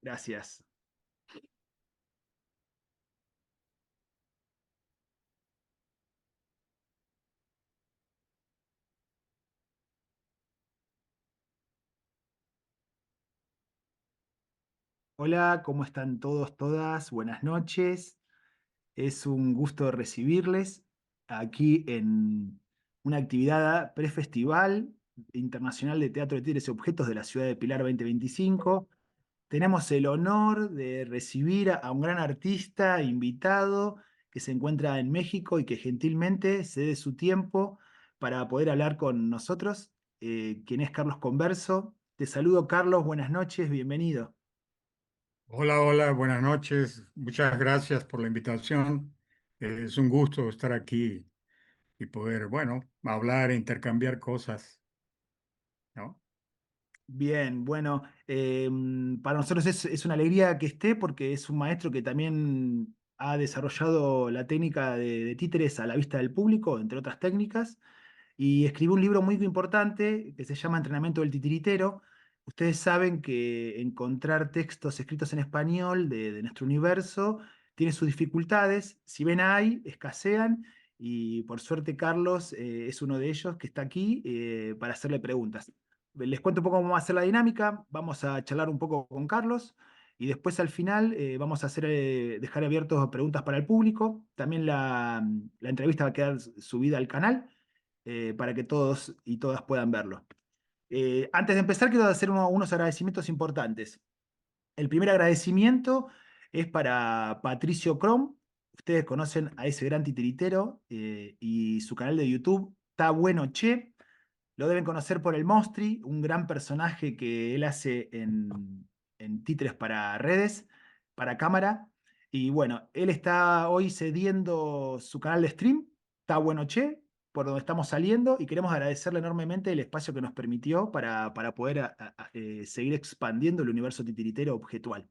Gracias. Hola, ¿cómo están todos, todas? Buenas noches. Es un gusto recibirles aquí en una actividad prefestival internacional de Teatro de Títeres y Objetos de la ciudad de Pilar 2025. Tenemos el honor de recibir a un gran artista invitado que se encuentra en México y que gentilmente cede su tiempo para poder hablar con nosotros, quien es Carlos Converso. Te saludo, Carlos, buenas noches, bienvenido. Hola, hola, buenas noches. Muchas gracias por la invitación. Es un gusto estar aquí y poder, bueno, hablar e intercambiar cosas, ¿no? Bien, bueno, para nosotros es una alegría que esté porque es un maestro que también ha desarrollado la técnica de títeres a la vista del público, entre otras técnicas, y escribió un libro muy importante que se llama Entrenamiento del Titiritero. Ustedes saben que encontrar textos escritos en español de nuestro universo tiene sus dificultades, si bien hay, escasean, y por suerte Carlos es uno de ellos que está aquí para hacerle preguntas. Les cuento un poco cómo va a ser la dinámica. Vamos a charlar un poco con Carlos y después al final vamos a dejar abiertos preguntas para el público. También la entrevista va a quedar subida al canal para que todos y todas puedan verlo. Antes de empezar, quiero hacer unos agradecimientos importantes. El primer agradecimiento es para Patricio Crom. Ustedes conocen a ese gran titiritero y su canal de YouTube, Está Bueno Che. Lo deben conocer por el Monstri, un gran personaje que él hace en títeres para redes, para cámara. Y bueno, él está hoy cediendo su canal de stream, Está Bueno Che, por donde estamos saliendo, y queremos agradecerle enormemente el espacio que nos permitió para poder seguir expandiendo el universo titiritero objetual.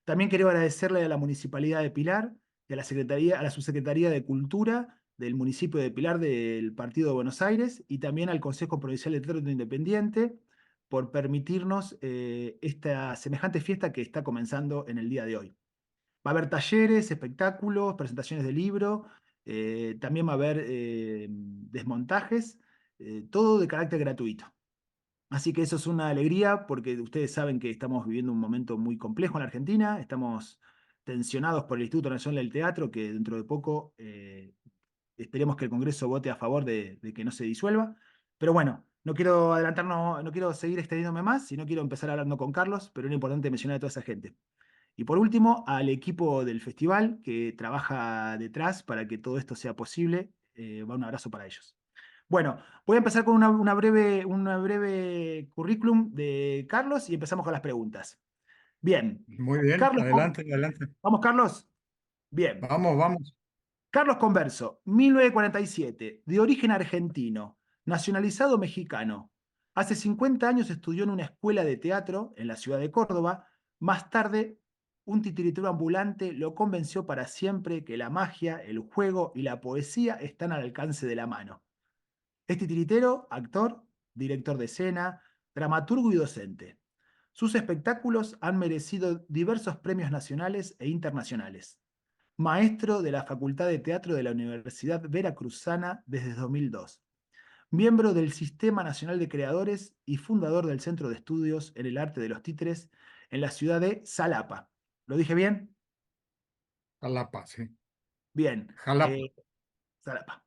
También quiero agradecerle a la Municipalidad de Pilar y a la Secretaría, a la Subsecretaría de Cultura del municipio de Pilar del Partido de Buenos Aires y también al Consejo Provincial de Teatro Independiente por permitirnos esta semejante fiesta que está comenzando en el día de hoy. Va a haber talleres, espectáculos, presentaciones de libro, también va a haber desmontajes, todo de carácter gratuito. Así que eso es una alegría porque ustedes saben que estamos viviendo un momento muy complejo en la Argentina, estamos tensionados por el Instituto Nacional del Teatro, que dentro de poco esperemos que el Congreso vote a favor de que no se disuelva. Pero bueno, no quiero adelantarnos, no quiero seguir extendiéndome más, sino quiero empezar hablando con Carlos, pero es importante mencionar a toda esa gente. Y por último, al equipo del festival que trabaja detrás para que todo esto sea posible, va un abrazo para ellos. Bueno, voy a empezar con una breve currículum de Carlos y empezamos con las preguntas. Bien, Muy bien, Carlos, adelante, adelante. vamos Carlos. Bien, Vamos, vamos. Carlos Converso, 1947, de origen argentino, nacionalizado mexicano. Hace 50 años estudió en una escuela de teatro en la ciudad de Córdoba. Más tarde, un titiritero ambulante lo convenció para siempre que la magia, el juego y la poesía están al alcance de la mano. Es titiritero, actor, director de escena, dramaturgo y docente. Sus espectáculos han merecido diversos premios nacionales e internacionales. Maestro de la Facultad de Teatro de la Universidad Veracruzana desde 2002. Miembro del Sistema Nacional de Creadores y fundador del Centro de Estudios en el Arte de los Títeres en la ciudad de Salapa. ¿Lo dije bien? Jalapa, sí. Bien. Jalapa. Salapa.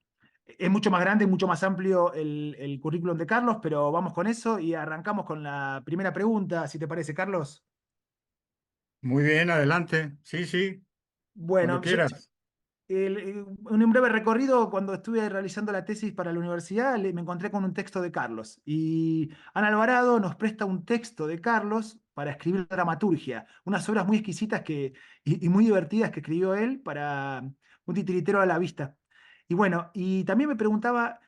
Es mucho más grande, mucho más amplio el currículum de Carlos, pero vamos con eso y arrancamos con la primera pregunta, si te parece, Carlos. Muy bien, adelante. Sí, sí, cuando Bueno, quieras. un breve recorrido, cuando estuve realizando la tesis para la universidad, me encontré con un texto de Carlos. Y Ana Alvarado nos presta un texto de Carlos para escribir dramaturgia, unas obras muy exquisitas y muy divertidas que escribió él para un titiritero a la vista. Y bueno, y también me preguntaba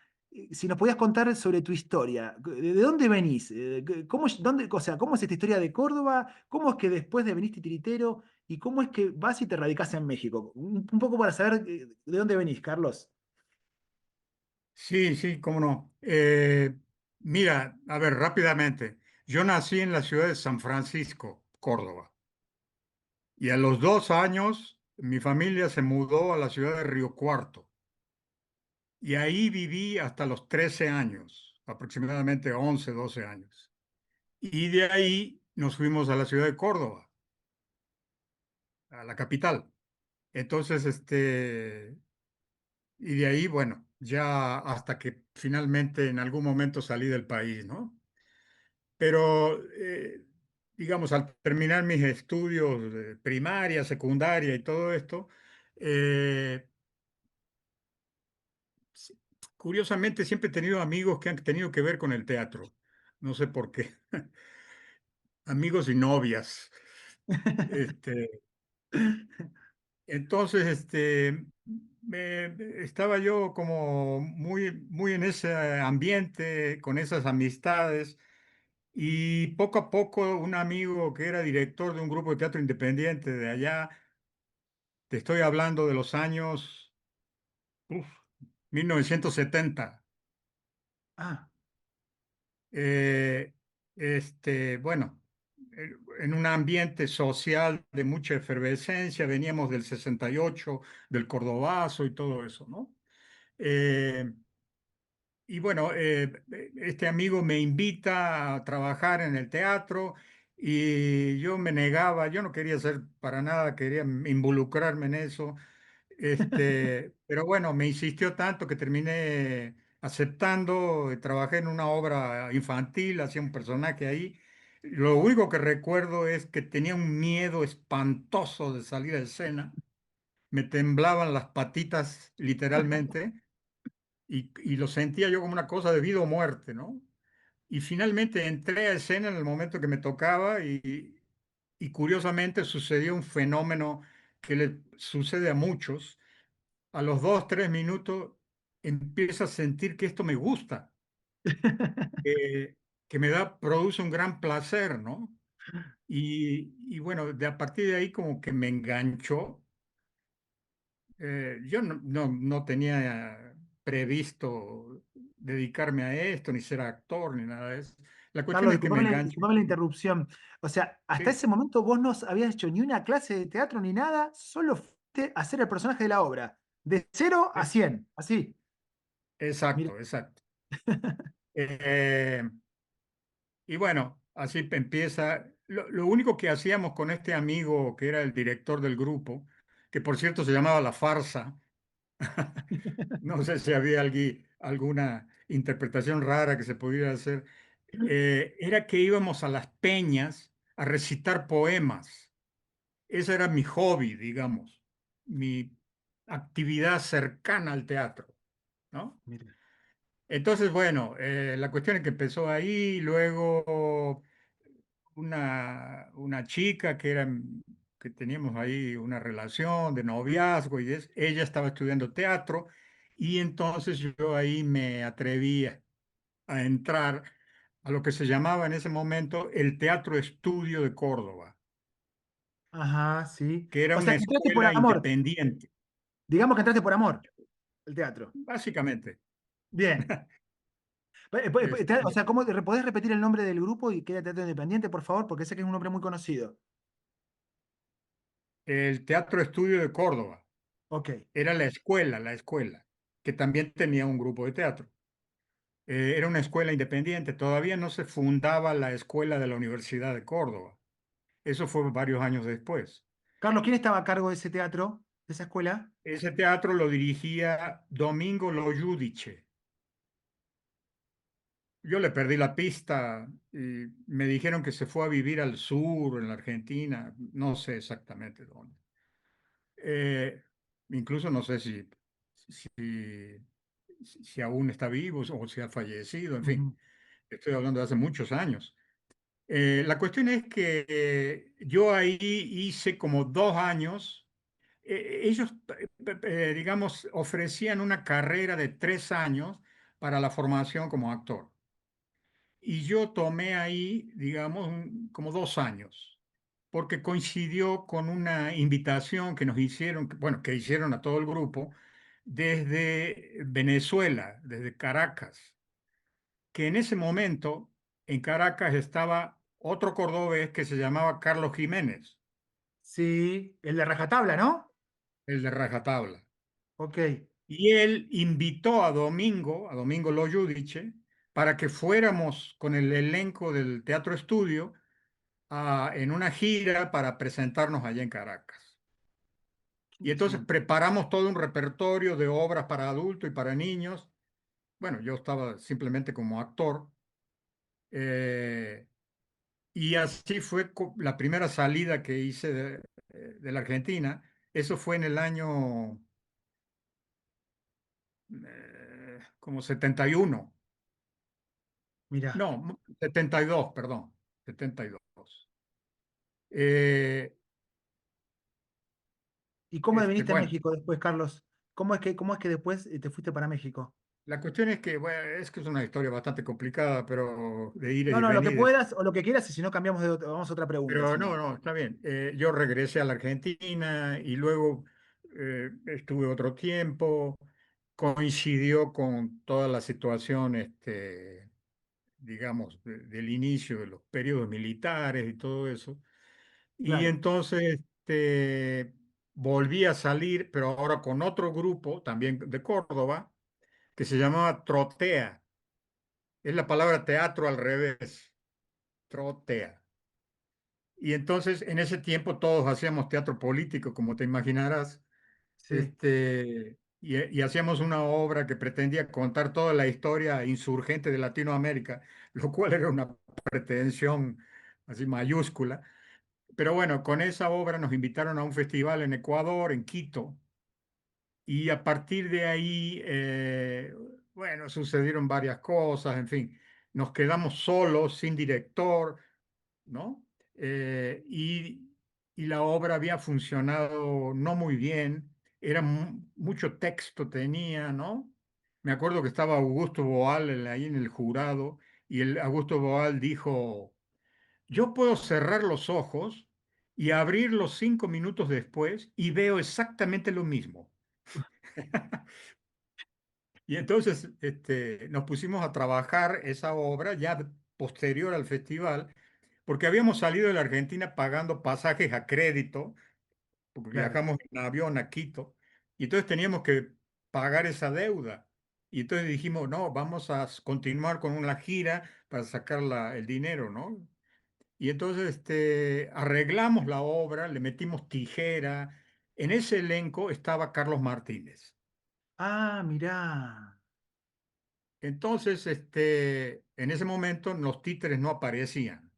si nos podías contar sobre tu historia. ¿De dónde venís? O sea, ¿cómo es esta historia de Córdoba? ¿Cómo es que después de venís titiritero? ¿Y cómo es que vas y te radicás en México? Un poco para saber de dónde venís, Carlos. Sí, sí, cómo no. Mira, a ver, rápidamente. Yo nací en la ciudad de San Francisco, Córdoba. Y a los 2 años, mi familia se mudó a la ciudad de Río Cuarto. Y ahí viví hasta los 13 años, aproximadamente 11, 12 años. Y de ahí nos fuimos a la ciudad de Córdoba, a la capital. Entonces, y de ahí, bueno, ya hasta que finalmente en algún momento salí del país, ¿no? Pero, digamos, al terminar mis estudios de primaria, secundaria y todo esto, eh, si- curiosamente siempre he tenido amigos que han tenido que ver con el teatro. No sé por qué. Amigos y novias. Este, entonces, estaba yo como muy, muy en ese ambiente, con esas amistades, y poco a poco un amigo que era director de un grupo de teatro independiente de allá, te estoy hablando de los años, uf, 1970. Ah, eh, bueno, en un ambiente social de mucha efervescencia, veníamos del 68, del Cordobazo y todo eso, ¿no? Eh, y bueno, este amigo me invita a trabajar en el teatro y yo me negaba, yo no quería ser para nada, quería involucrarme en eso. Pero bueno, me insistió tanto que terminé aceptando, trabajé en una obra infantil, hacía un personaje ahí. Lo único que recuerdo es que tenía un miedo espantoso de salir a escena, me temblaban las patitas literalmente y lo sentía yo como una cosa de vida o muerte, ¿no? Y finalmente entré a escena en el momento que me tocaba y curiosamente sucedió un fenómeno que le sucede a muchos. A los 2, 3 minutos empiezo a sentir que esto me gusta, que, que me da, produce un gran placer, ¿no? Y bueno, de a partir de ahí como que me enganchó. Yo no tenía previsto dedicarme a esto, ni ser actor, ni nada de eso. La cuestión Carlos, es que me engancho. disculpame la interrupción. O sea, hasta Sí, ese momento vos no habías hecho ni una clase de teatro ni nada, solo fuiste a ser el personaje de la obra. De 0 a 100, así. Mira. exacto, exacto. Eh, y bueno, así empieza. Lo único que hacíamos con este amigo que era el director del grupo, que por cierto se llamaba La Farsa, no sé si había alguna interpretación rara que se pudiera hacer, era que íbamos a las peñas a recitar poemas. Ese era mi hobby, digamos, mi actividad cercana al teatro, ¿no? Mira. Entonces, bueno, la cuestión es que empezó ahí, luego una chica que teníamos ahí una relación de noviazgo ella estaba estudiando teatro y entonces yo ahí me atreví a entrar a lo que se llamaba en ese momento el Teatro Estudio de Córdoba, Ajá, sí. que era O sea, una que entraste por escuela amor. independiente, Digamos que entraste por amor, el teatro. básicamente. Bien. O Este, sea, ¿podés repetir el nombre del grupo y qué era Teatro Independiente, por favor? Porque sé que es un nombre muy conocido. el Teatro Estudio de Córdoba Ok. era la escuela, que también tenía un grupo de teatro. Era una escuela independiente, todavía no se fundaba la escuela de la Universidad de Córdoba. Eso fue varios años después. Carlos, ¿quién estaba a cargo de ese teatro, de esa escuela? Ese teatro lo dirigía Domingo Lo Giudice. Yo le perdí la pista y me dijeron que se fue a vivir al sur, en la Argentina, no sé exactamente dónde. Eh, Incluso no sé si, si aún está vivo o si ha fallecido, en fin, Ujú. estoy hablando de hace muchos años. La cuestión es que yo ahí hice como 2 años. Ellos, digamos, ofrecían una carrera de 3 años para la formación como actor. Y yo tomé ahí, digamos, como 2 años, porque coincidió con una invitación que nos hicieron, bueno, que hicieron a todo el grupo desde Venezuela, desde Caracas, que en ese momento en Caracas estaba otro cordobés que se llamaba Carlos Jiménez. Sí, el de rajatabla, ¿no? el de rajatabla. Ok, Y él invitó a Domingo Lo Giudice, para que fuéramos con el elenco del Teatro Estudio en una gira para presentarnos allá en Caracas. qué Y entonces interesante. preparamos todo un repertorio de obras para adultos y para niños. Bueno, yo estaba simplemente como actor. eh, y así fue la primera salida que hice de la Argentina. Eso fue en el año como 71. Mirá. No, 72, perdón, 72. Eh, ¿Y cómo viniste a bueno, México después, Carlos? ¿Cómo es que después te fuiste para México? la cuestión es que, bueno, es que es una historia bastante complicada, pero de ires No, y no, lo que venides. puedas o lo que quieras, y si no cambiamos vamos a otra pregunta, Pero si no, no. no, está bien. Yo regresé a la Argentina y luego estuve otro tiempo. Coincidió con toda la situación, digamos, del inicio de los periodos militares y todo eso. Y Claro. entonces volví a salir, pero ahora con otro grupo, también de Córdoba, que se llamaba Trotea. Es la palabra teatro al revés, Trotea. Y entonces en ese tiempo todos hacíamos teatro político, como te imaginarás, Sí, y hacíamos una obra que pretendía contar toda la historia insurgente de Latinoamérica, lo cual era una pretensión así mayúscula. Pero bueno, con esa obra nos invitaron a un festival en Ecuador, en Quito, y a partir de ahí, bueno, sucedieron varias cosas, en fin, nos quedamos solos, sin director, ¿no? Y la obra había funcionado no muy bien, era mucho texto tenía, ¿no? Me acuerdo que estaba Augusto Boal ahí en el jurado, y el Augusto Boal dijo: yo puedo cerrar los ojos y abrirlos 5 minutos después y veo exactamente lo mismo. Y entonces nos pusimos a trabajar esa obra ya posterior al festival, porque habíamos salido de la Argentina pagando pasajes a crédito, porque claro. viajamos en avión a Quito, y entonces teníamos que pagar esa deuda. Y entonces dijimos, no, vamos a continuar con una gira para sacar el dinero, ¿no? Y entonces arreglamos la obra, le metimos tijera. En ese elenco estaba Carlos Martínez. Ah, mirá. Entonces, en ese momento los títeres no aparecían.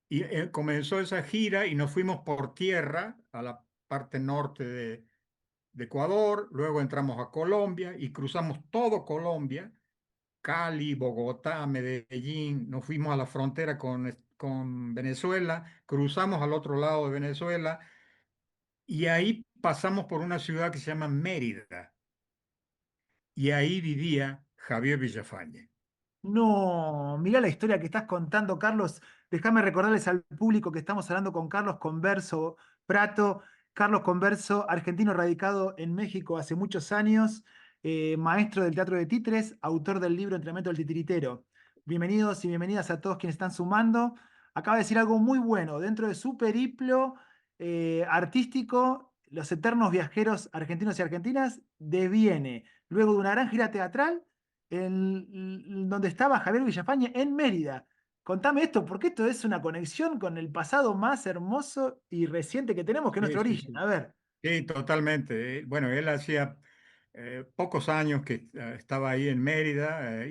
Y comenzó esa gira y nos fuimos por tierra a la parte norte de Ecuador, luego entramos a Colombia y cruzamos todo Colombia, Cali, Bogotá, Medellín, nos fuimos a la frontera con Venezuela, cruzamos al otro lado de Venezuela y ahí pasamos por una ciudad que se llama Mérida y ahí vivía Javier Villafañe. No, mirá la historia que estás contando, Carlos. Déjame recordarles al público que estamos hablando con Carlos Converso Prato. Carlos Converso, argentino radicado en México hace muchos años, maestro del teatro de títeres, autor del libro Entrenamiento del Titiritero. Bienvenidos y bienvenidas a todos quienes están sumando. Acaba de decir algo muy bueno. Dentro de su periplo artístico, Los Eternos Viajeros Argentinos y Argentinas deviene, luego de una gran gira teatral, donde estaba Javier Villafañe en Mérida. Contame esto, porque esto es una conexión con el pasado más hermoso y reciente que tenemos, que es Sí, nuestro sí, origen. sí. A ver. Sí, totalmente. Bueno, él hacía pocos años que estaba ahí en Mérida,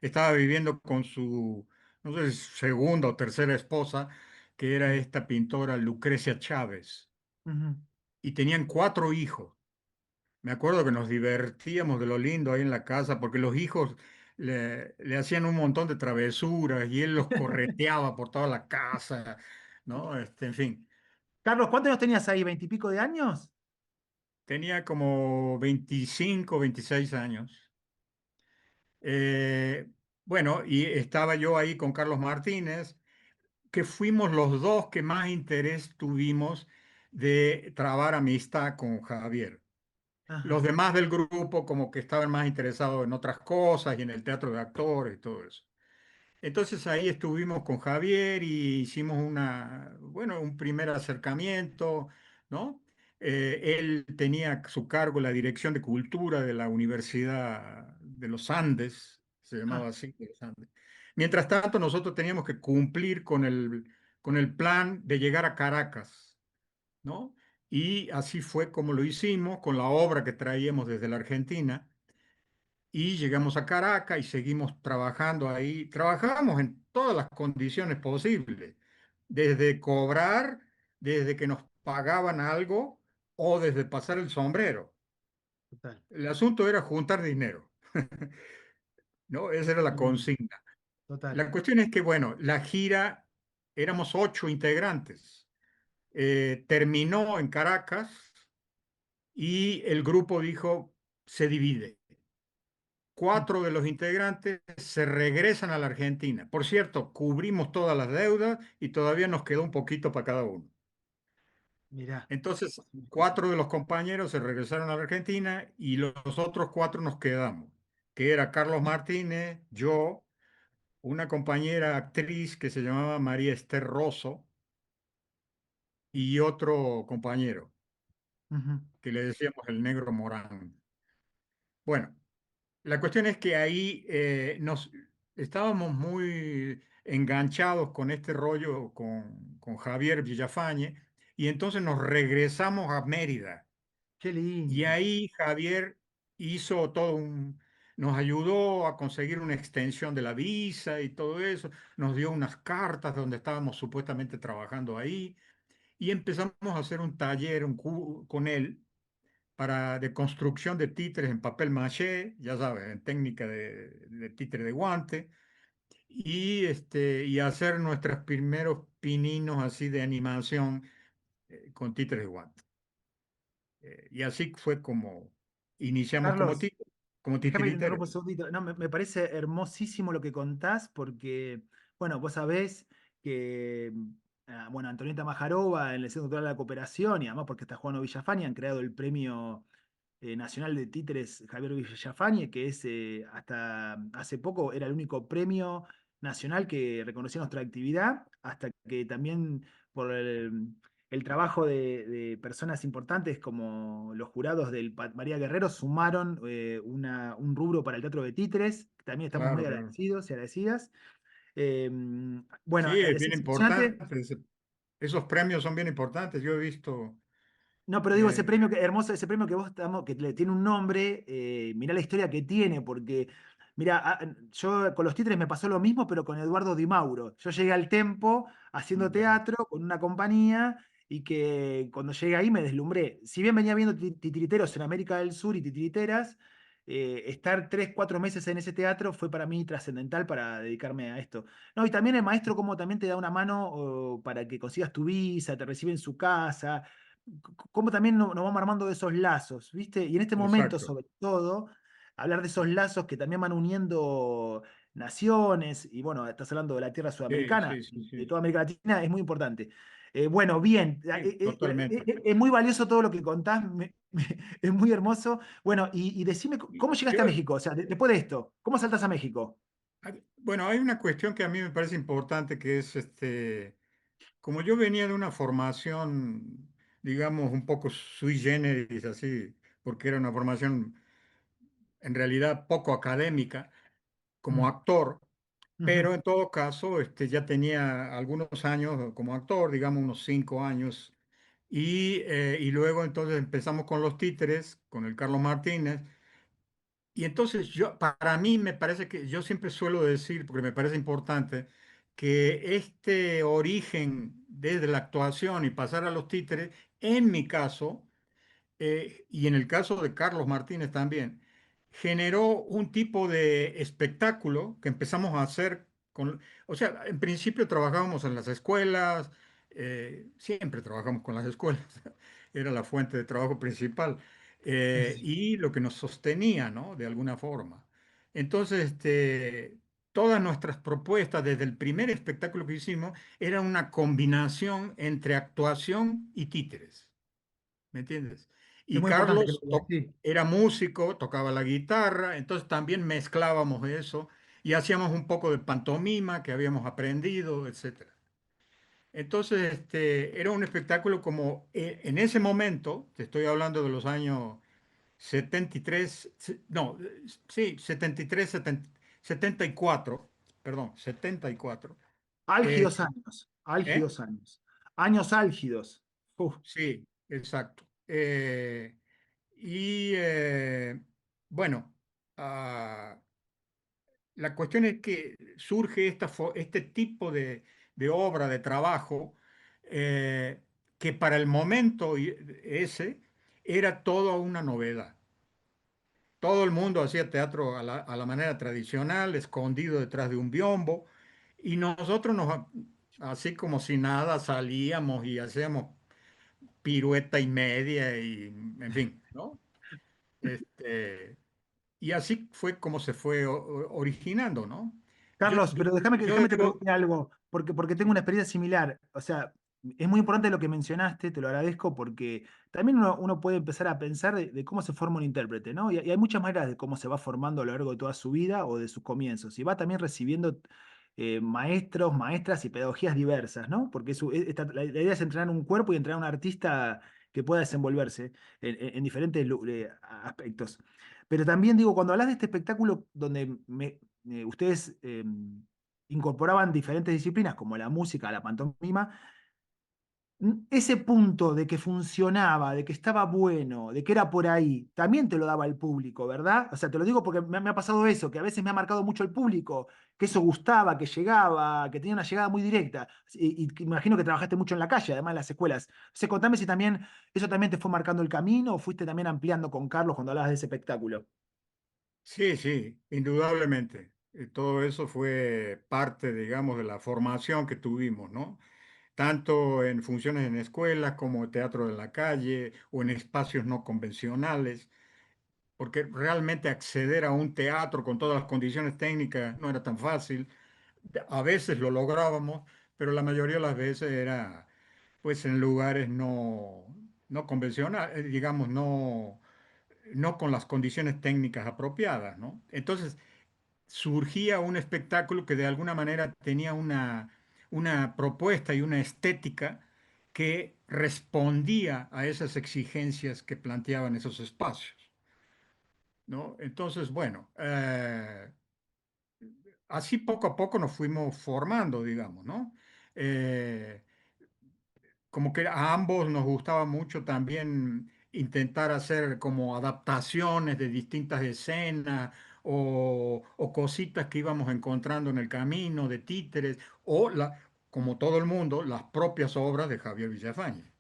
estaba viviendo con su, no sé, segunda o tercera esposa, que era Sí. esta pintora Lucrecia Chávez, Ujú. y tenían 4 hijos. Me acuerdo que nos divertíamos de lo lindo ahí en la casa, porque los hijos le hacían un montón de travesuras y él los correteaba por toda la casa, ¿no? En fin. Carlos, ¿cuántos años tenías ahí? ¿Veintipico de años? Tenía como 25, 26 años. Eh, bueno, y estaba yo ahí con Carlos Martínez, que fuimos los dos que más interés tuvimos de trabar amistad con Javier. Los Ajá. demás del grupo como que estaban más interesados en otras cosas y en el teatro de actores y todo eso. Entonces ahí estuvimos con Javier y hicimos bueno, un primer acercamiento, ¿no? Él tenía a su cargo la Dirección de Cultura de la Universidad de los Andes, se llamaba Ah, así, de los Andes. Mientras tanto, nosotros teníamos que cumplir con el plan de llegar a Caracas, ¿no? Y así fue como lo hicimos con la obra que traíamos desde la Argentina y llegamos a Caracas y seguimos trabajando ahí. Trabajamos en todas las condiciones posibles, desde cobrar, desde que nos pagaban algo o desde pasar el sombrero. total. El asunto era juntar dinero, ¿no? Esa era la Qué lindo, consigna. total. La cuestión es que, bueno, la gira, éramos 8 integrantes. Terminó en Caracas y el grupo dijo, se divide. Mm, 4 de los integrantes se regresan a la Argentina. Por cierto, cubrimos todas las deudas y todavía nos quedó un poquito para cada uno. mirá. Entonces, 4 de los compañeros se regresaron a la Argentina y los otros 4 nos quedamos, que era Carlos Martínez, yo, una compañera actriz que se llamaba María Esther Rosso y otro compañero Ujú. que le decíamos el negro Morán. Bueno, la cuestión es que ahí nos estábamos muy enganchados con este rollo con Javier Villafañe y entonces nos regresamos a Mérida. Qué Y lindo. ahí Javier hizo nos ayudó a conseguir una extensión de la visa y todo eso, nos dio unas cartas donde estábamos supuestamente trabajando ahí y empezamos a hacer un taller con él de construcción de títeres en papel maché, ya sabes, en técnica de títere de guante, y hacer nuestros primeros pininos así de animación con títeres de guante. Y así fue como iniciamos Carlos, como déjame que te titiriteros. interrumpa un segundito. No, me parece hermosísimo lo que contás porque, bueno, vos sabés que, bueno, Antonieta Majarova en el Centro Cultural de la Cooperación y además porque está Juan Villafañe han creado el premio nacional de títeres Javier Villafañe, que es hasta hace poco era el único premio nacional que reconocía nuestra actividad, hasta que también por el trabajo de personas importantes como los jurados del María Guerrero sumaron un rubro para el teatro de títeres, que también estamos muy Claro, claro. agradecidos y agradecidas. Eh, bueno, Sí, es bien es impresionante. importante. Esos premios son bien importantes. Yo he visto, No, pero digo, ese eh, premio, hermoso, ese premio que vos estamos, que tiene un nombre, mirá la historia que tiene, porque, mira, yo con los títeres me pasó lo mismo, pero con Eduardo Di Mauro. Yo llegué al Tempo haciendo teatro con una compañía y que cuando llegué ahí me deslumbré. Si bien venía viendo titiriteros en América del Sur y titiriteras, estar 3, 4 meses en ese teatro fue para mí trascendental para dedicarme a esto. No, y también el maestro como también te da una mano para que consigas tu visa, te recibe en su casa cómo también nos vamos armando de esos lazos, ¿viste? Y en este momento, exacto. sobre todo, hablar de esos lazos que también van uniendo naciones, y bueno, estás hablando de la tierra Sí, sudamericana, sí, sí, de sí. toda América Latina, es muy importante. Bueno, bien, Sí, totalmente. es muy valioso todo lo que contás, es muy hermoso. Bueno, y decime, ¿cómo llegaste a Yo, México? O sea, después de esto, ¿cómo saltas a México? bueno, hay una cuestión que a mí me parece importante, que es como yo venía de una formación, digamos, un poco sui generis, así, porque era una formación en realidad poco académica como Mm, actor, ujú. pero en todo caso ya tenía algunos años como actor, digamos unos 5 años, y luego entonces empezamos con los títeres, con el Carlos Martínez, y entonces para mí me parece que yo siempre suelo decir, porque me parece importante, que este origen desde la actuación y pasar a los títeres, en mi caso, y en el caso de Carlos Martínez también, generó un tipo de espectáculo que empezamos a hacer o sea, en principio trabajábamos en las escuelas, siempre trabajamos con las escuelas, era la fuente de trabajo principal, y lo que nos sostenía, ¿no? De alguna forma. Entonces, todas nuestras propuestas desde el primer espectáculo que hicimos era una combinación entre actuación y títeres. ¿Me entiendes? Es Y muy importante que lo Carlos digas, sí. era músico, tocaba la guitarra, entonces también mezclábamos eso y hacíamos un poco de pantomima que habíamos aprendido, etcétera. Entonces, era un espectáculo como en ese momento, te estoy hablando de los años 73, no, sí, 73, 74, perdón, 74. eh, Álgidos años, ¿Eh? álgidos años. Años álgidos. Uf. Sí, exacto. Y bueno, ah, la cuestión es que surge este tipo de obra, de trabajo, eh, que para el momento ese era toda una novedad. Todo el mundo hacía teatro a la manera tradicional, escondido detrás de un biombo, y nosotros así como si nada, salíamos y hacíamos pirueta y media y, en fin, ¿no? Este, y así fue como se fue originando, ¿no? Carlos, pero Yo déjame te digo, pregunte algo, porque tengo una experiencia similar. O sea, es muy importante lo que mencionaste, te lo agradezco, porque también uno puede empezar a pensar de cómo se forma un intérprete, ¿no? Y hay muchas maneras de cómo se va formando a lo largo de toda su vida o de sus comienzos. Y va también recibiendo maestros, maestras y pedagogías diversas, ¿no? Porque la idea es entrenar un cuerpo y entrenar a un artista que pueda desenvolverse en diferentes aspectos. Pero también digo, cuando hablas de este espectáculo donde ustedes incorporaban diferentes disciplinas como la música, la pantomima, ese punto de que funcionaba, de que estaba bueno, de que era por ahí, también te lo daba el público, ¿verdad? O sea, te lo digo porque me ha pasado eso, que a veces me ha marcado mucho el público, que eso gustaba, que llegaba, que tenía una llegada muy directa. Y que imagino que trabajaste mucho en la calle, además en las escuelas. O sea, contame si también eso también te fue marcando el camino o fuiste también ampliando con Carlos cuando hablabas de ese espectáculo. sí, sí, indudablemente. Todo eso fue parte, digamos, de la formación que tuvimos, ¿no? Tanto en funciones en escuelas como teatro de la calle o en espacios no convencionales, porque realmente acceder a un teatro con todas las condiciones técnicas no era tan fácil. A veces lo lográbamos, pero la mayoría de las veces era pues en lugares no convencionales, digamos, no con las condiciones técnicas apropiadas, ¿no? Entonces surgía un espectáculo que de alguna manera tenía una propuesta y una estética que respondía a esas exigencias que planteaban esos espacios, ¿no? Entonces, bueno, así poco a poco nos fuimos formando, digamos, ¿no? Eh, Como que a ambos nos gustaba mucho también intentar hacer como adaptaciones de distintas escenas o cositas que íbamos encontrando en el camino, de títeres, como todo el mundo, las propias obras de Javier Villafañe.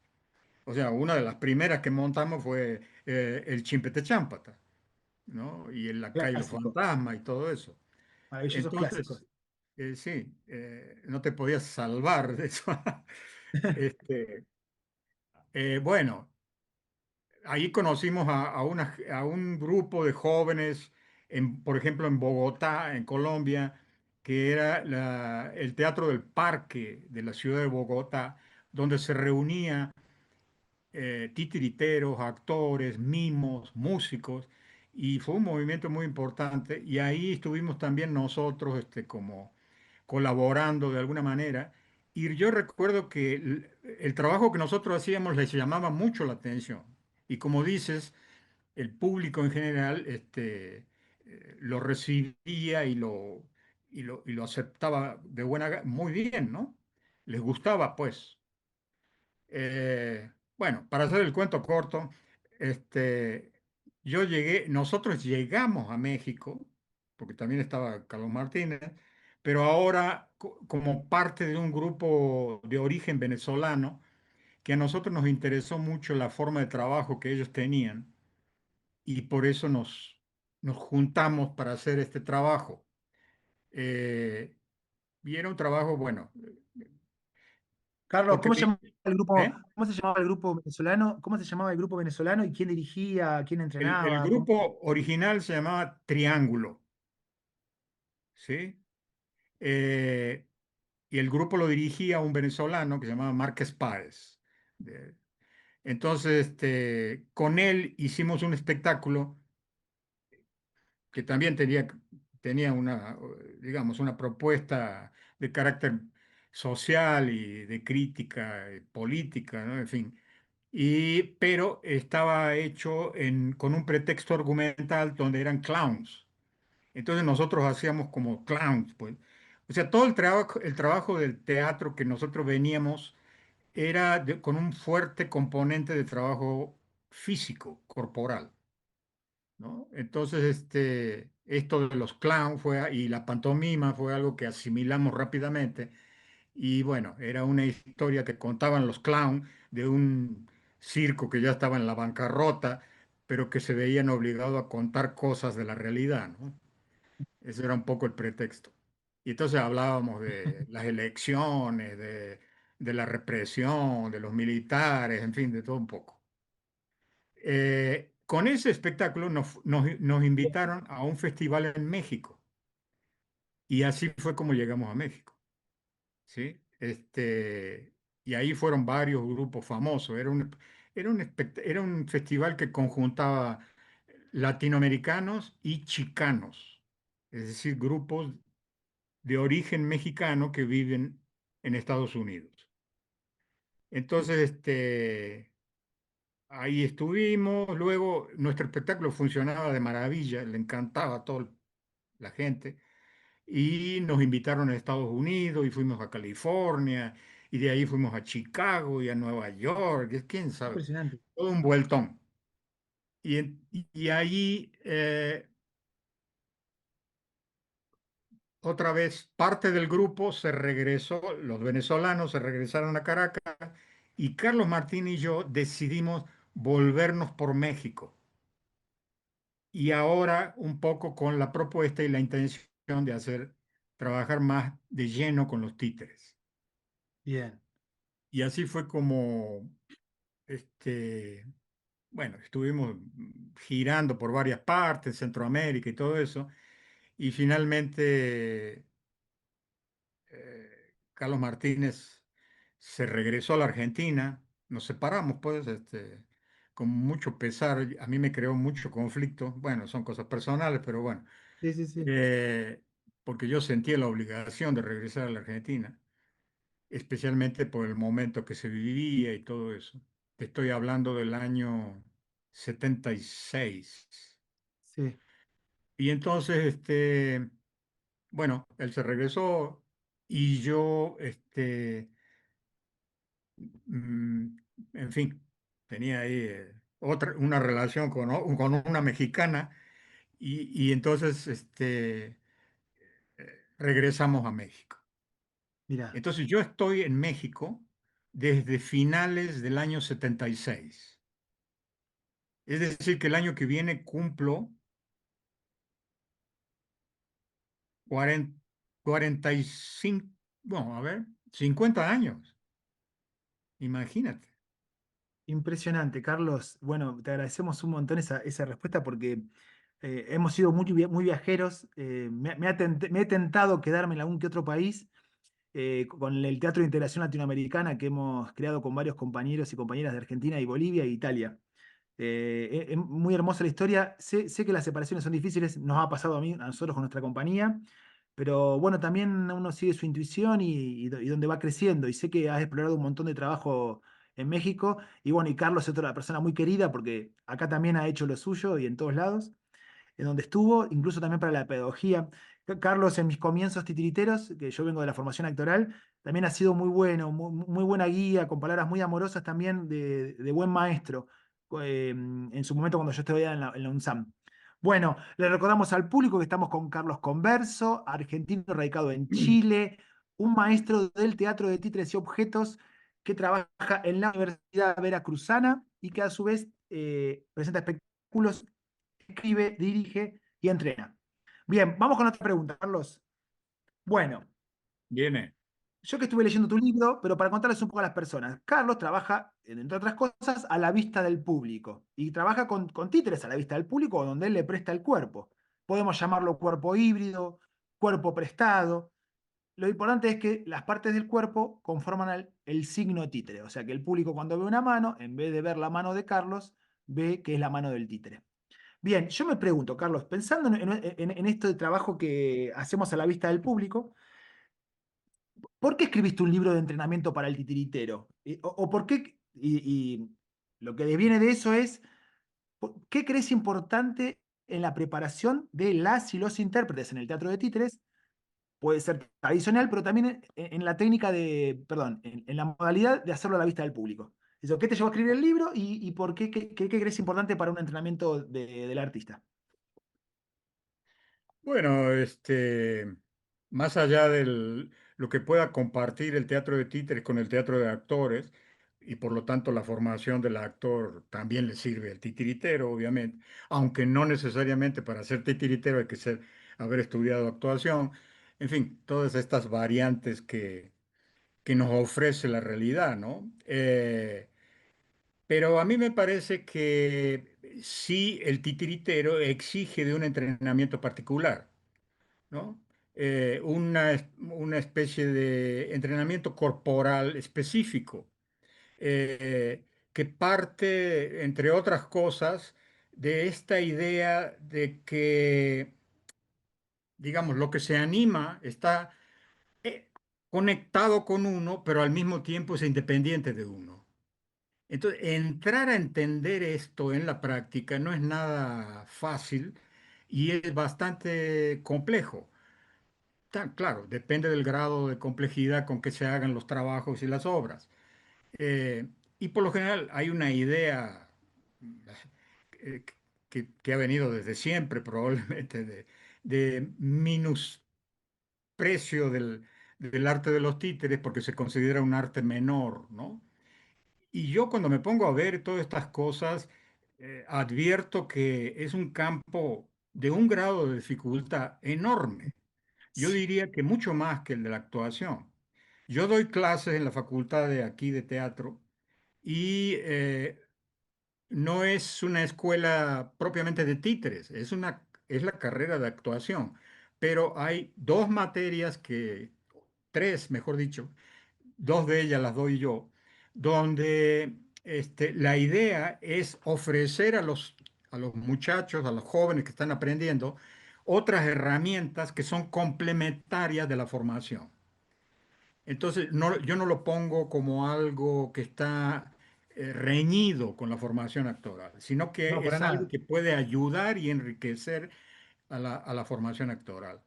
O sea, una de las primeras que montamos fue el Chimpete Chámpata, ¿no? Y el Lacayo Clásico, Fantasma y todo eso. maravillosos clásicos. Entonces, sí, no te podías salvar de eso. Este, bueno, ahí conocimos a un grupo de jóvenes, por ejemplo, en Bogotá, en Colombia, que era el Teatro del Parque de la ciudad de Bogotá, donde se reunía titiriteros, actores, mimos, músicos, y fue un movimiento muy importante. Y ahí estuvimos también nosotros, como colaborando de alguna manera. Y yo recuerdo que el trabajo que nosotros hacíamos les llamaba mucho la atención. Y como dices, el público en general lo recibía y lo aceptaba de muy bien, ¿no? Les gustaba, pues. Bueno, para hacer el cuento corto, este, nosotros llegamos a México, porque también estaba Carlos Martínez, pero ahora como parte de un grupo de origen venezolano, que a nosotros nos interesó mucho la forma de trabajo que ellos tenían y por eso nos juntamos para hacer este trabajo. Eh, y era un trabajo, bueno, Carlos, porque, ¿cómo se llamaba el grupo, ¿eh? cómo se llamaba el grupo venezolano? ¿Cómo se llamaba el grupo venezolano y quién dirigía, quién El entrenaba? grupo original se llamaba Triángulo, ¿sí? Eh, y el grupo lo dirigía un venezolano que se llamaba Márquez Páez. De- Entonces, con él hicimos un espectáculo que también tenía digamos, una propuesta de carácter social y de crítica política, ¿no? En fin. Pero estaba hecho con un pretexto argumental donde eran clowns. Entonces nosotros hacíamos como clowns, pues. O sea, todo el trabajo del teatro que nosotros veníamos era con un fuerte componente de trabajo físico, corporal, ¿no? Entonces, esto de los clowns y la pantomima fue algo que asimilamos rápidamente. Y bueno, era una historia que contaban los clowns de un circo que ya estaba en la bancarrota, pero que se veían obligados a contar cosas de la realidad, ¿no? Ese era un poco el pretexto. Y entonces hablábamos de las elecciones, de la represión, de los militares, en fin, de todo un poco. Con ese espectáculo nos invitaron a un festival en México y así fue como llegamos a México, ¿sí? Y ahí fueron varios grupos famosos. Era un festival que conjuntaba latinoamericanos y chicanos, es decir, grupos de origen mexicano que viven en Estados Unidos. Entonces, ahí estuvimos, luego nuestro espectáculo funcionaba de maravilla, le encantaba a toda la gente, y nos invitaron a Estados Unidos y fuimos a California, y de ahí fuimos a Chicago y a Nueva York, quién sabe, Impresionante. todo un vueltón. Y ahí otra vez parte del grupo se regresó, los venezolanos se regresaron a Caracas y Carlos Martín y yo decidimos volvernos por México. Y ahora un poco con la propuesta y la intención de trabajar más de lleno con los títeres. Bien. Y así fue como, este, bueno, estuvimos girando por varias partes, Centroamérica y todo eso, y finalmente Carlos Martínez se regresó a la Argentina, nos separamos pues, con mucho pesar, a mí me creó mucho conflicto, bueno, son cosas personales, pero bueno, Sí, sí, sí. eh, porque yo sentía la obligación de regresar a la Argentina, especialmente por el momento que se vivía y todo eso. Te estoy hablando del año 76. Sí. Y entonces, bueno, él se regresó y yo, mm, en fin, tenía ahí una relación con una mexicana y entonces, regresamos a México. Mira, Entonces yo estoy en México desde finales del año 76. Es decir, que el año que viene cumplo 40, 45, bueno, a ver, 50 años. Imagínate. impresionante, Carlos. Bueno, te agradecemos un montón esa respuesta porque hemos sido muy viajeros. Me he tentado quedarme en algún que otro país con el Teatro de Integración Latinoamericana que hemos creado con varios compañeros y compañeras de Argentina y Bolivia e Italia. Es muy hermosa la historia. Sé que las separaciones son difíciles, nos ha pasado a nosotros con nuestra compañía, pero bueno, también uno sigue su intuición y donde va creciendo. Y sé que has explorado un montón de trabajo en México. Y bueno, y Carlos es otra persona muy querida porque acá también ha hecho lo suyo y en todos lados en donde estuvo, incluso también para la pedagogía. Carlos, en mis comienzos titiriteros, que yo vengo de la formación actoral, también ha sido muy bueno, muy buena guía, con palabras muy amorosas también de buen maestro, en su momento cuando yo estudiaba en la UNSAM. Bueno, le recordamos al público que estamos con Carlos Converso, argentino radicado en Chile, un maestro del teatro de títeres y objetos que trabaja en la Universidad Veracruzana y que a su vez presenta espectáculos, escribe, dirige y entrena. Bien, vamos con otra pregunta, Carlos. Bueno, Viene. yo que estuve leyendo tu libro, pero para contarles un poco a las personas, Carlos trabaja, entre otras cosas, a la vista del público y trabaja con títeres a la vista del público donde él le presta el cuerpo. Podemos llamarlo cuerpo híbrido, cuerpo prestado. Lo importante es que las partes del cuerpo conforman el signo títere, o sea que el público cuando ve una mano, en vez de ver la mano de Carlos, ve que es la mano del títere. Bien, yo me pregunto, Carlos, pensando en esto de trabajo que hacemos a la vista del público, ¿por qué escribiste un libro de entrenamiento para el titiritero? O por qué, y lo que deviene de eso es, ¿qué crees importante en la preparación de las y los intérpretes en el teatro de títeres? Puede ser tradicional, pero también en la técnica de, perdón, en la modalidad de hacerlo a la vista del público. Eso, ¿qué te llevó a escribir el libro y por qué crees importante para un entrenamiento del artista? Bueno, más allá de lo que pueda compartir el teatro de títeres con el teatro de actores, y por lo tanto la formación del actor también le sirve al titiritero, obviamente, aunque no necesariamente para ser titiritero hay que haber estudiado actuación, en fin, todas estas variantes que nos ofrece la realidad, ¿no? Pero a mí me parece que sí el titiritero exige de un entrenamiento particular, ¿no? Una especie de entrenamiento corporal específico, que parte, entre otras cosas, de esta idea de que, digamos, lo que se anima está eh, conectado con uno, pero al mismo tiempo es independiente de uno. Entonces, entrar a entender esto en la práctica no es nada fácil y es bastante complejo. Claro, depende del grado de complejidad con que se hagan los trabajos y las obras. Eh, y por lo general hay una idea eh, que ha venido desde siempre, probablemente, de minusprecio del arte de los títeres porque se considera un arte menor, ¿no? Y yo cuando me pongo a ver todas estas cosas, advierto que es un campo de un grado de dificultad enorme. Yo Sí. diría que mucho más que el de la actuación. Yo doy clases en la facultad de aquí de teatro y no es una escuela propiamente de títeres, es la carrera de actuación. Pero hay dos materias tres, mejor dicho, dos de ellas las doy yo, donde la idea es ofrecer a los muchachos, a los jóvenes que están aprendiendo, otras herramientas que son complementarias de la formación. Entonces, yo no lo pongo como algo que está reñido con la formación actoral, sino No, que para es algo nada. que puede ayudar y enriquecer a la formación actoral.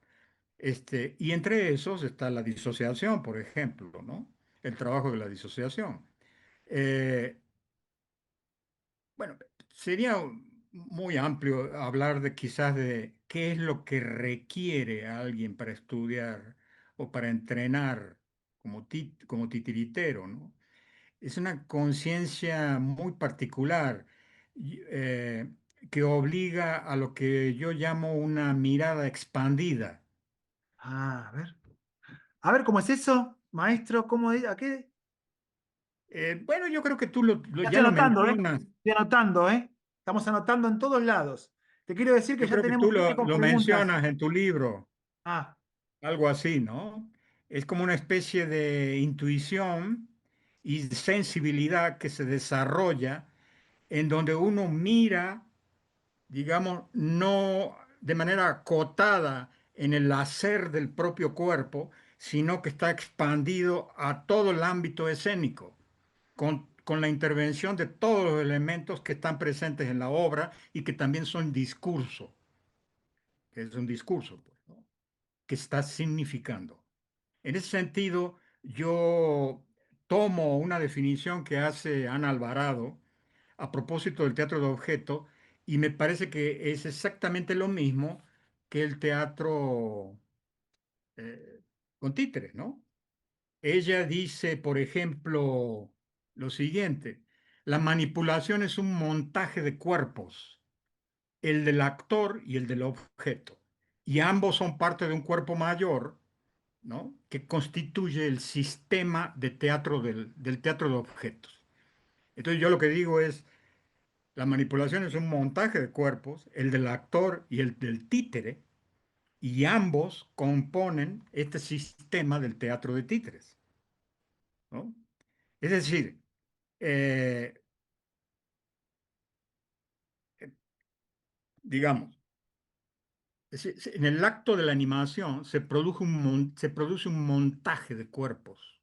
Y entre esos está la disociación, por ejemplo, ¿no? El trabajo de la disociación. Eh, bueno, sería muy amplio hablar de quizás de qué es lo que requiere a alguien para estudiar o para entrenar como titiritero, ¿no? Es una conciencia muy particular que obliga a lo que yo llamo una mirada expandida. Ah, a ver. A ver, ¿cómo es eso, maestro? ¿A qué? Bueno, yo creo que Ya estoy ya lo anotando, ¿eh? mencionas. Estoy anotando, ¿eh? Estamos anotando en todos lados. Te quiero decir que Yo ya creo que tú tenemos gente con lo preguntas. mencionas en tu libro, Ah, algo así, ¿no? Es como una especie de intuición y sensibilidad que se desarrolla en donde uno mira, digamos, no de manera acotada en el hacer del propio cuerpo, sino que está expandido a todo el ámbito escénico, con la intervención de todos los elementos que están presentes en la obra y que también son discurso, que es un discurso, pues, ¿no? Que está significando. En ese sentido, yo tomo una definición que hace Ana Alvarado a propósito del teatro de objeto y me parece que es exactamente lo mismo que el teatro eh, con títeres, ¿no? Ella dice, por ejemplo, lo siguiente: la manipulación es un montaje de cuerpos, el del actor y el del objeto, y ambos son parte de un cuerpo mayor, ¿no? Que constituye el sistema de teatro del teatro de objetos. Entonces yo lo que digo es, la manipulación es un montaje de cuerpos, el del actor y el del títere, y ambos componen este sistema del teatro de títeres, ¿no? Es decir, eh, digamos, en el acto de la animación se produce un montaje de cuerpos,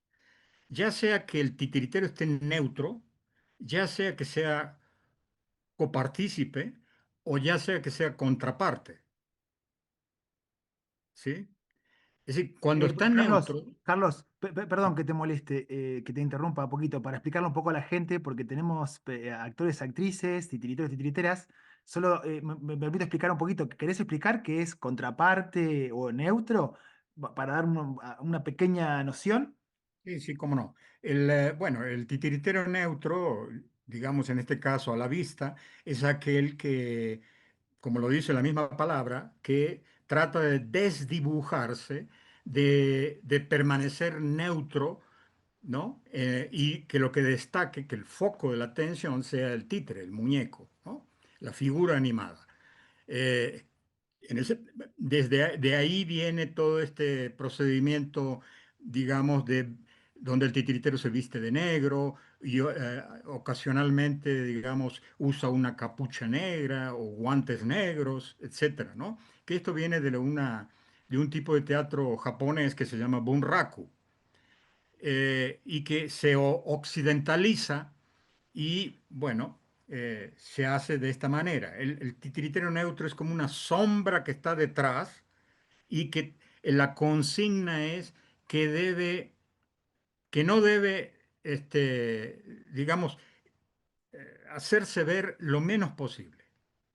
ya sea que el titiritero esté neutro, ya sea que sea copartícipe o ya sea que sea contraparte, ¿sí? Es decir, cuando está Carlos, neutro, Carlos, perdón que te moleste, que te interrumpa un poquito, para explicarle un poco a la gente, porque tenemos actores, actrices, titiriteros, titiriteras. Solo me permito explicar un poquito. ¿Querés explicar qué es contraparte o neutro? Para dar una pequeña noción. sí, sí, cómo no. Bueno, el titiritero neutro, digamos en este caso a la vista, es aquel que, como lo dice la misma palabra, que trata de desdibujarse, de permanecer neutro, ¿no? Y que lo que destaque, que el foco de la atención sea el títere, el muñeco, ¿no? La figura animada. Eh, en ese- de ahí viene todo este procedimiento, digamos, de donde el titiritero se viste de negro y ocasionalmente, digamos, usa una capucha negra o guantes negros, etcétera, ¿no? Que esto viene de un tipo de teatro japonés que se llama bunraku, y que se occidentaliza y bueno, se hace de esta manera. El titiritero neutro es como una sombra que está detrás y que la consigna es que que no debe, digamos, hacerse ver lo menos posible,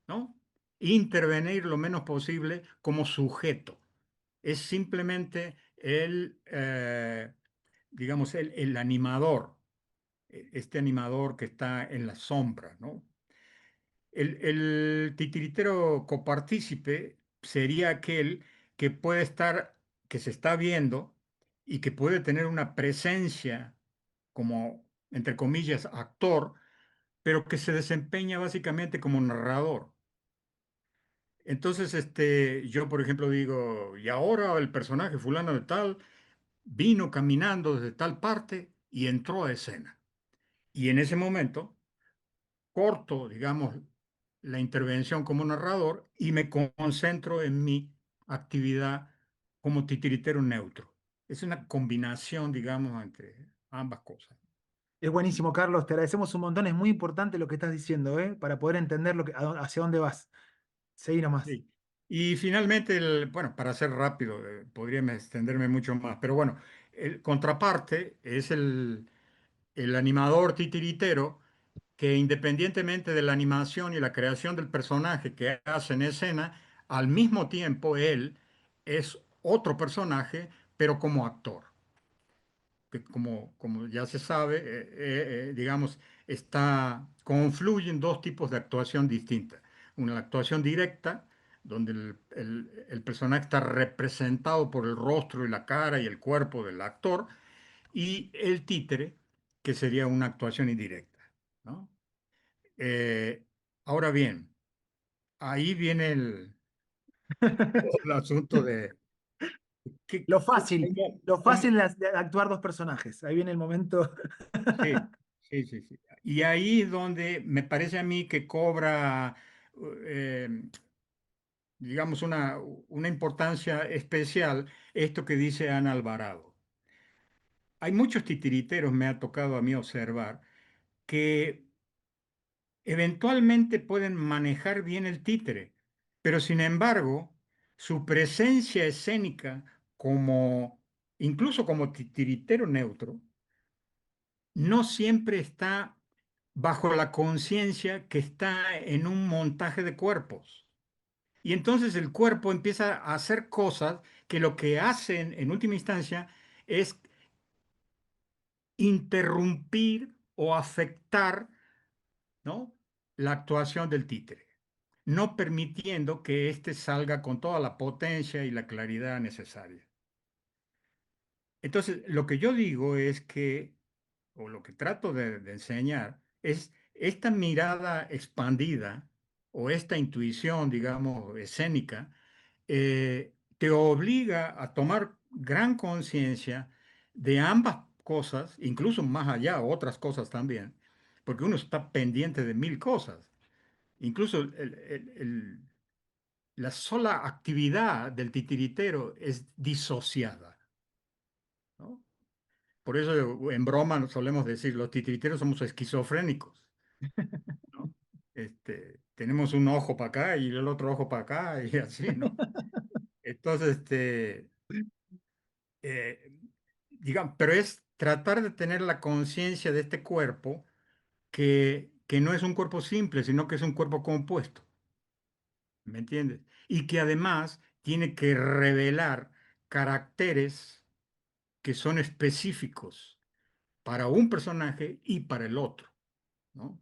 ¿no? Intervenir lo menos posible como sujeto. Es simplemente digamos, el animador, este animador que está en la sombra, ¿no? El titiritero copartícipe sería aquel que puede estar, que se está viendo y que puede tener una presencia como, entre comillas, actor, pero que se desempeña básicamente como narrador. Entonces, yo, por ejemplo, digo, y ahora el personaje fulano de tal vino caminando desde tal parte y entró a escena. Y en ese momento corto, digamos, la intervención como narrador y me concentro en mi actividad como titiritero neutro. Es una combinación, digamos, entre ambas cosas. Es buenísimo, Carlos. Te agradecemos un montón. Es muy importante lo que estás diciendo, para poder entender hacia dónde vas. Seguí nomás. Sí. Y finalmente, bueno, para ser rápido, podría extenderme mucho más, pero bueno, el contraparte es el animador titiritero que independientemente de la animación y la creación del personaje que hace en escena, al mismo tiempo él es otro personaje, pero como actor, que como ya se sabe, digamos, confluyen dos tipos de actuación distintas. Una, la actuación directa, donde el personaje está representado por el rostro y la cara y el cuerpo del actor, y el títere, que sería una actuación indirecta, ¿no? Eh, ahora bien, ahí viene el asunto de Lo fácil, lo cómo- fácil de actuar dos personajes. Ahí viene el momento. sí, sí, sí, sí. Y ahí es donde me parece a mí que cobra, eh, digamos, una importancia especial esto que dice Ana Alvarado. Hay muchos titiriteros, me ha tocado a mí observar, que eventualmente pueden manejar bien el títere, pero sin embargo, su presencia escénica como, incluso como titiritero neutro, no siempre está bajo la conciencia que está en un montaje de cuerpos. Y entonces el cuerpo empieza a hacer cosas que lo que hacen en última instancia es interrumpir o afectar, ¿no? La actuación del títere, no permitiendo que éste salga con toda la potencia y la claridad necesaria. Entonces, lo que yo digo es que, o lo que trato de enseñar, es esta mirada expandida o esta intuición, digamos, escénica, te obliga a tomar gran conciencia de ambas cosas, incluso más allá, otras cosas también, porque uno está pendiente de mil cosas. Incluso la sola actividad del titiritero es disociada, ¿no? Por eso en broma solemos decir, los titiriteros somos esquizofrénicos, ¿no? Tenemos un ojo para acá y el otro ojo para acá y así, ¿no? Entonces, eh, digamos, pero es tratar de tener la conciencia de este cuerpo que no es un cuerpo simple, sino que es un cuerpo compuesto, ¿me entiendes? Y que además tiene que revelar caracteres que son específicos para un personaje y para el otro, ¿no?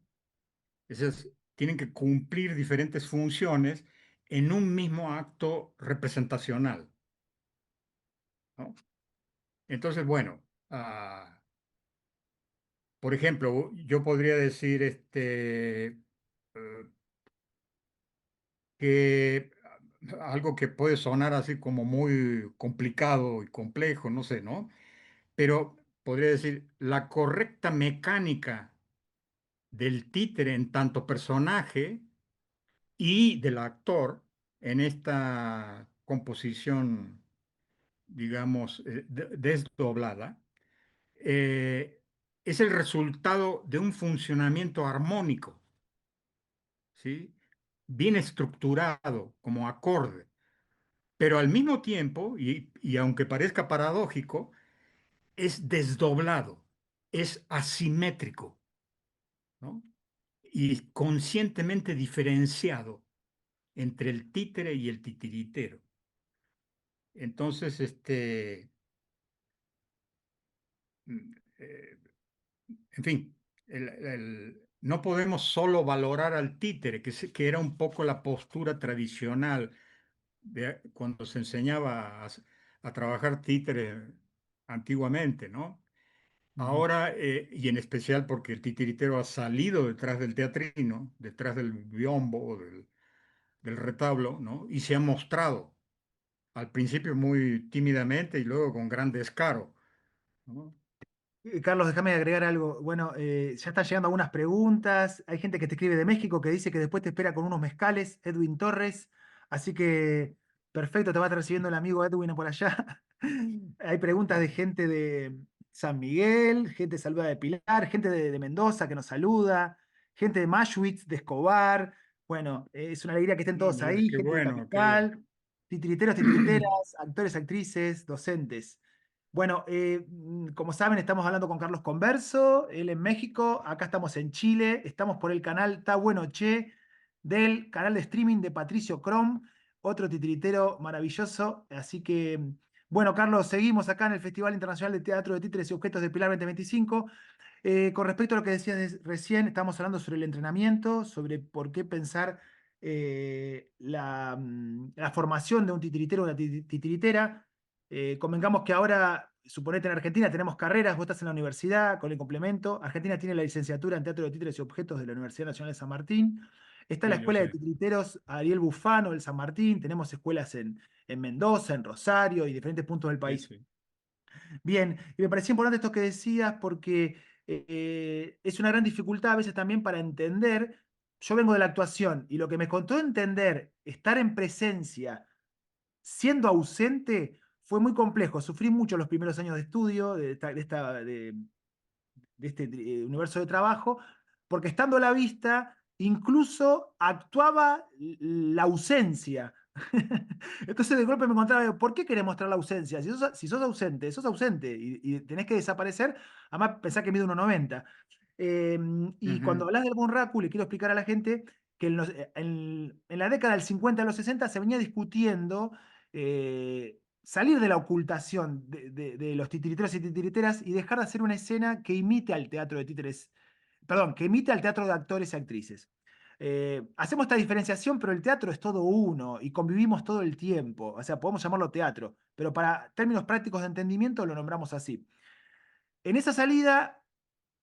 Tienen que cumplir diferentes funciones en un mismo acto representacional, ¿no? Entonces, bueno, por ejemplo, yo podría decir que algo que puede sonar así como muy complicado y complejo, no sé, ¿no? Pero podría decir, la correcta mecánica del títere en tanto personaje y del actor en esta composición, digamos, desdoblada, eh, es el resultado de un funcionamiento armónico, ¿sí? Bien estructurado, como acorde, pero al mismo tiempo, y aunque parezca paradójico, es desdoblado, es asimétrico, ¿no? Y conscientemente diferenciado entre el títere y el titiritero. Entonces, mm, eh, en fin, no podemos solo valorar al títere, que era un poco la postura tradicional cuando se enseñaba a trabajar títere antiguamente, ¿no? Ujú. Ahora, y en especial porque el titiritero ha salido detrás del teatrino, detrás del biombo o del retablo, ¿no? Y se ha mostrado al principio muy tímidamente y luego con gran descaro, ¿no? Carlos, déjame agregar algo. Bueno, ya están llegando algunas preguntas. Hay gente que te escribe de México que dice que después te espera con unos mezcales, Edwin Torres. Así que, perfecto, te va a estar recibiendo el amigo Edwin por allá. Hay preguntas de gente de San Miguel, gente saluda de Pilar, gente de Mendoza que nos saluda, gente de Mashwitz, de Escobar. Bueno, es una alegría que estén todos Mira, ahí, qué gente de bueno, qué bueno. Capital, titiriteros, titiriteras, actores, actrices, docentes. Bueno, como saben, estamos hablando con Carlos Converso, él en México, acá estamos en Chile, estamos por el canal Ta Bueno Che, del canal de streaming de Patricio Crom, otro titiritero maravilloso. Así que, bueno, Carlos, seguimos acá en el Festival Internacional de Teatro de Títeres y Objetos de Pilar 2025. Con respecto a lo que decías recién, estamos hablando sobre el entrenamiento, sobre por qué pensar la formación de un titiritero o una titiritera. Convengamos que ahora, suponete en Argentina, tenemos carreras, vos estás en la universidad con el complemento. Argentina tiene la licenciatura en Teatro de Títeres y Objetos de la Universidad Nacional de San Martín. Está la Sí, yo Escuela de sé. Titiriteros Ariel Bufano del San Martín. Tenemos escuelas en Mendoza, en Rosario y diferentes puntos del Sí, país. sí. Bien, y me parecía importante esto que decías porque es una gran dificultad a veces también para entender. Yo vengo de la actuación y lo que me costó entender, estar en presencia siendo ausente, fue muy complejo. Sufrí mucho los primeros años de estudio de este universo de trabajo, porque estando a la vista, incluso actuaba la ausencia. Entonces de golpe me encontraba, ¿por qué querés mostrar la ausencia? Si sos ausente, sos ausente y tenés que desaparecer. Además, pensá que mide 1,90. Y cuando Ujú, hablas del Bunraku, le quiero explicar a la gente que en la década del 50 a los 60 se venía discutiendo salir de la ocultación de los titiriteros y titiriteras y dejar de hacer una escena que imite al teatro de títeres, perdón, que imite al teatro de actores y actrices. Hacemos esta diferenciación, pero el teatro es todo uno y convivimos todo el tiempo. O sea, podemos llamarlo teatro, pero para términos prácticos de entendimiento lo nombramos así. En esa salida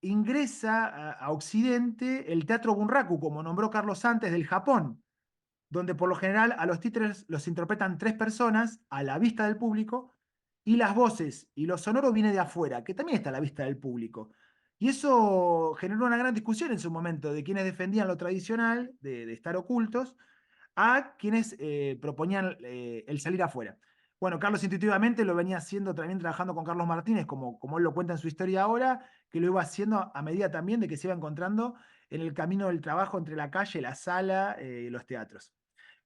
ingresa a Occidente el teatro Bunraku, como nombró Carlos antes, del Japón, donde por lo general a los títeres los interpretan tres personas a la vista del público y las voces y lo sonoro viene de afuera, que también está a la vista del público. Y eso generó una gran discusión en su momento de quienes defendían lo tradicional, de estar ocultos, a quienes proponían el salir afuera. Bueno, Carlos intuitivamente lo venía haciendo también trabajando con Carlos Martínez, como él lo cuenta en su historia ahora, que lo iba haciendo a medida también de que se iba encontrando en el camino del trabajo entre la calle, la sala y los teatros.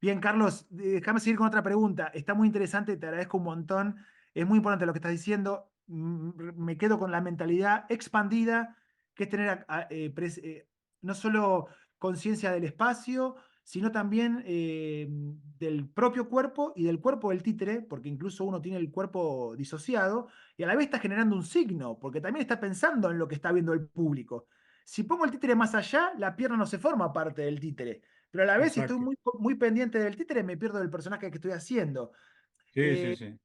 Bien, Carlos, déjame seguir con otra pregunta. Está muy interesante, te agradezco un montón. Es muy importante lo que estás diciendo. Me quedo con la mentalidad expandida, que es tener no solo conciencia del espacio, sino también del propio cuerpo y del cuerpo del títere, porque incluso uno tiene el cuerpo disociado y a la vez está generando un signo, porque también está pensando en lo que está viendo el público. Si pongo el títere más allá, la pierna no se forma parte del títere, pero a la vez si estoy Exacto. muy pendiente del títere, me pierdo del personaje que estoy haciendo. Sí, sí, Eh, sí.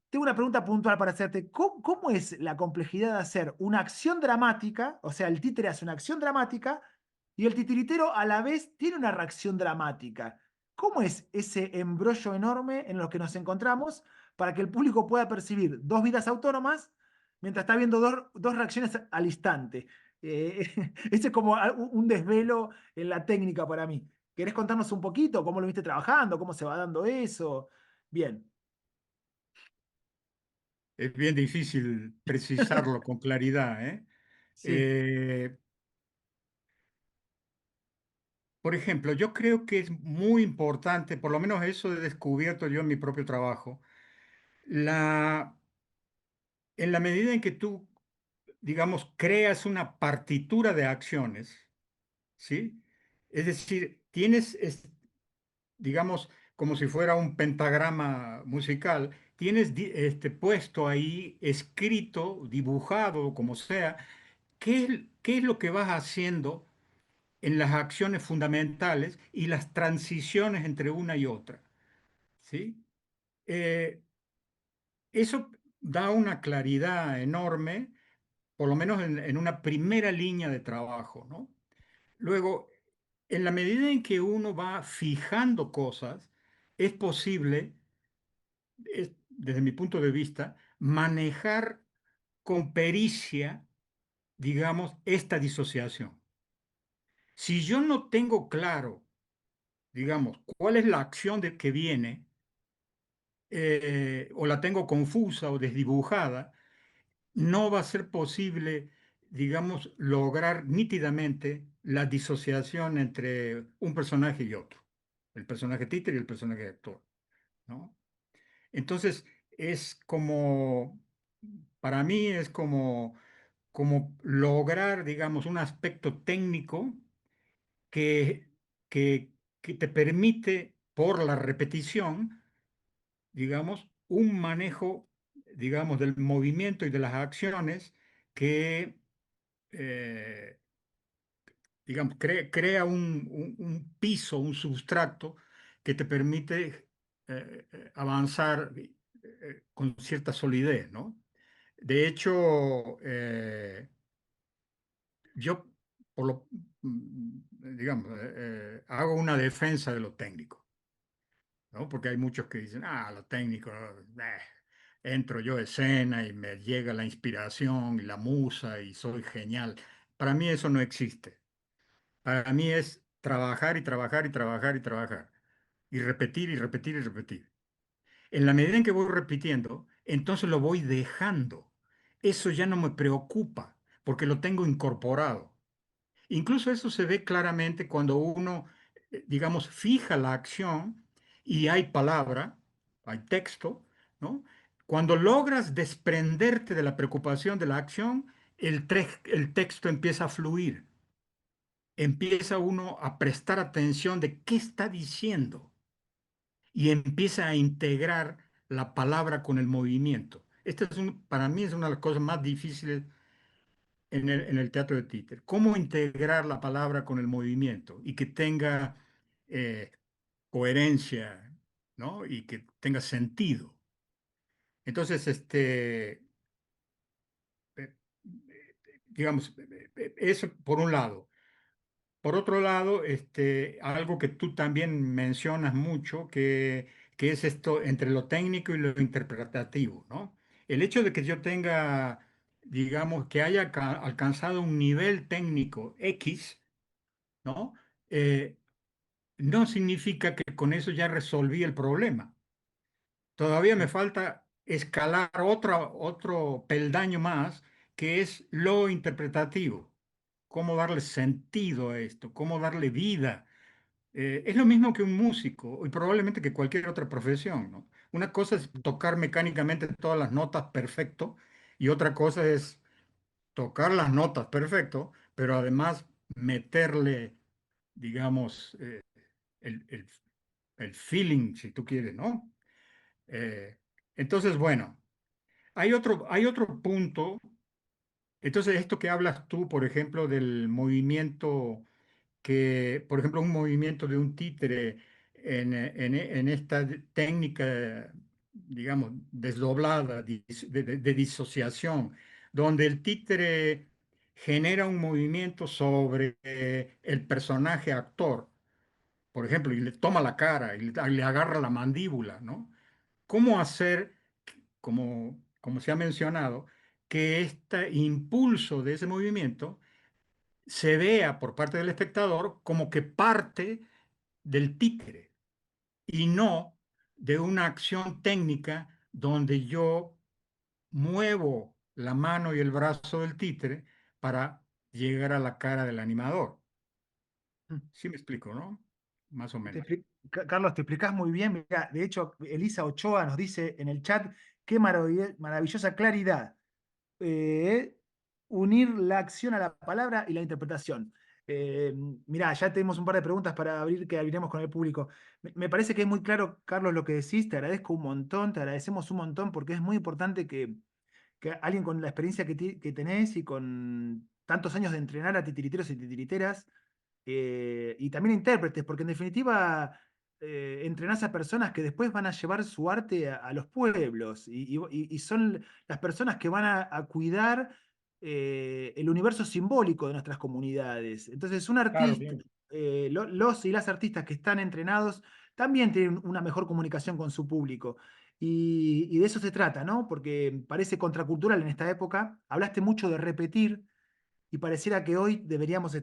Tengo una pregunta puntual para hacerte. ¿Cómo es la complejidad de hacer una acción dramática? O sea, el títere hace una acción dramática y el titiritero a la vez tiene una reacción dramática. ¿Cómo es ese embrollo enorme en los que nos encontramos para que el público pueda percibir dos vidas autónomas mientras está viendo dos reacciones al instante? Ese es como un desvelo en la técnica para mí. ¿Querés contarnos un poquito cómo lo viste trabajando, cómo se va dando eso? Bien, Es bien difícil precisarlo con claridad, ¿eh? sí. Eh, por ejemplo, yo creo que es muy importante, por lo menos eso he descubierto yo en mi propio trabajo, la, en la medida en que tú, digamos, creas una partitura de acciones, ¿sí? Es decir, digamos, como si fuera un pentagrama musical, tienes puesto ahí, escrito, dibujado, como sea, qué es lo que vas haciendo en las acciones fundamentales y las transiciones entre una y otra, ¿sí? Eh, Eso da una claridad enorme, por lo menos en una primera línea de trabajo, ¿no? Luego, en la medida en que uno va fijando cosas, es posible, desde mi punto de vista, manejar con pericia, digamos, esta disociación. Si yo no tengo claro, digamos, cuál es la acción que viene, o la tengo confusa o desdibujada, no va a ser posible, digamos, lograr nítidamente la disociación entre un personaje y otro, el personaje títere y el personaje actor, ¿no? Entonces, es como, para mí es como lograr, digamos, un aspecto técnico que, que te permite, por la repetición, digamos, un manejo, digamos, del movimiento y de las acciones que, eh, digamos, crea un piso, un sustrato que te permite avanzar con cierta solidez, ¿no? De hecho, yo, por lo, digamos, hago una defensa de lo técnico. ¿No? Porque hay muchos que dicen, lo técnico, entro yo a escena y me llega la inspiración y la musa y soy genial. Para mí eso no existe. Para mí es trabajar y trabajar y trabajar y trabajar. Y repetir y repetir y repetir. En la medida en que voy repitiendo, entonces lo voy dejando. Eso ya no me preocupa porque lo tengo incorporado. Incluso eso se ve claramente cuando uno, digamos, fija la acción y hay palabra, hay texto, ¿no? Cuando logras desprenderte de la preocupación de la acción, el texto empieza a fluir, empieza uno a prestar atención de qué está diciendo y empieza a integrar la palabra con el movimiento. Para mí es una de las cosas más difíciles en el teatro de títer. ¿Cómo integrar la palabra con el movimiento y que tenga eh, coherencia, ¿no? Y que tenga sentido? Entonces, eh, digamos, eso por un lado. Por otro lado, algo que tú también mencionas mucho, que es esto entre lo técnico y lo interpretativo, ¿no? El hecho de que yo tenga, digamos, que haya alcanzado un nivel técnico X, ¿no? Eh, no significa que con eso ya resolví el problema. Todavía me falta escalar otro peldaño más, que es lo interpretativo. Cómo darle sentido a esto, cómo darle vida. Es lo mismo que un músico y probablemente que cualquier otra profesión, ¿no? Una cosa es tocar mecánicamente todas las notas perfecto y otra cosa es tocar las notas perfecto, pero además meterle, digamos, el, el- el feeling, si tú quieres, ¿no? Eh, entonces, bueno, hay otro punto. Entonces, esto que hablas tú, por ejemplo, del movimiento por ejemplo, un movimiento de un títere en esta técnica, digamos, desdoblada, de disociación, donde el títere genera un movimiento sobre el personaje actor, por ejemplo, y le toma la cara y le agarra la mandíbula, ¿no? ¿Cómo hacer, como se ha mencionado, que este impulso de ese movimiento se vea por parte del espectador como que parte del títere y no de una acción técnica donde yo muevo la mano y el brazo del títere para llegar a la cara del animador? ¿Sí me explico, no? Más o menos. Carlos, te explicás muy bien. Mirá, de hecho, Elisa Ochoa nos dice en el chat, qué maravillosa claridad. eh, Unir la acción a la palabra y la interpretación. Mirá, ya tenemos un par de preguntas para abrir que abriremos con el público. Me parece que es muy claro, Carlos, lo que decís. Te agradezco un montón, te agradecemos un montón porque es muy importante que alguien con la experiencia que tenés y con tantos años de entrenar a titiriteros y titiriteras y también intérpretes, porque en definitiva entrenás a personas que después van a llevar su arte a los pueblos y son las personas que van a cuidar el universo simbólico de nuestras comunidades. Entonces, un Claro, artista, bien. los y las artistas que están entrenados también tienen una mejor comunicación con su público. Y de eso se trata, ¿no? Porque parece contracultural en esta época. Hablaste mucho de repetir y pareciera que hoy deberíamos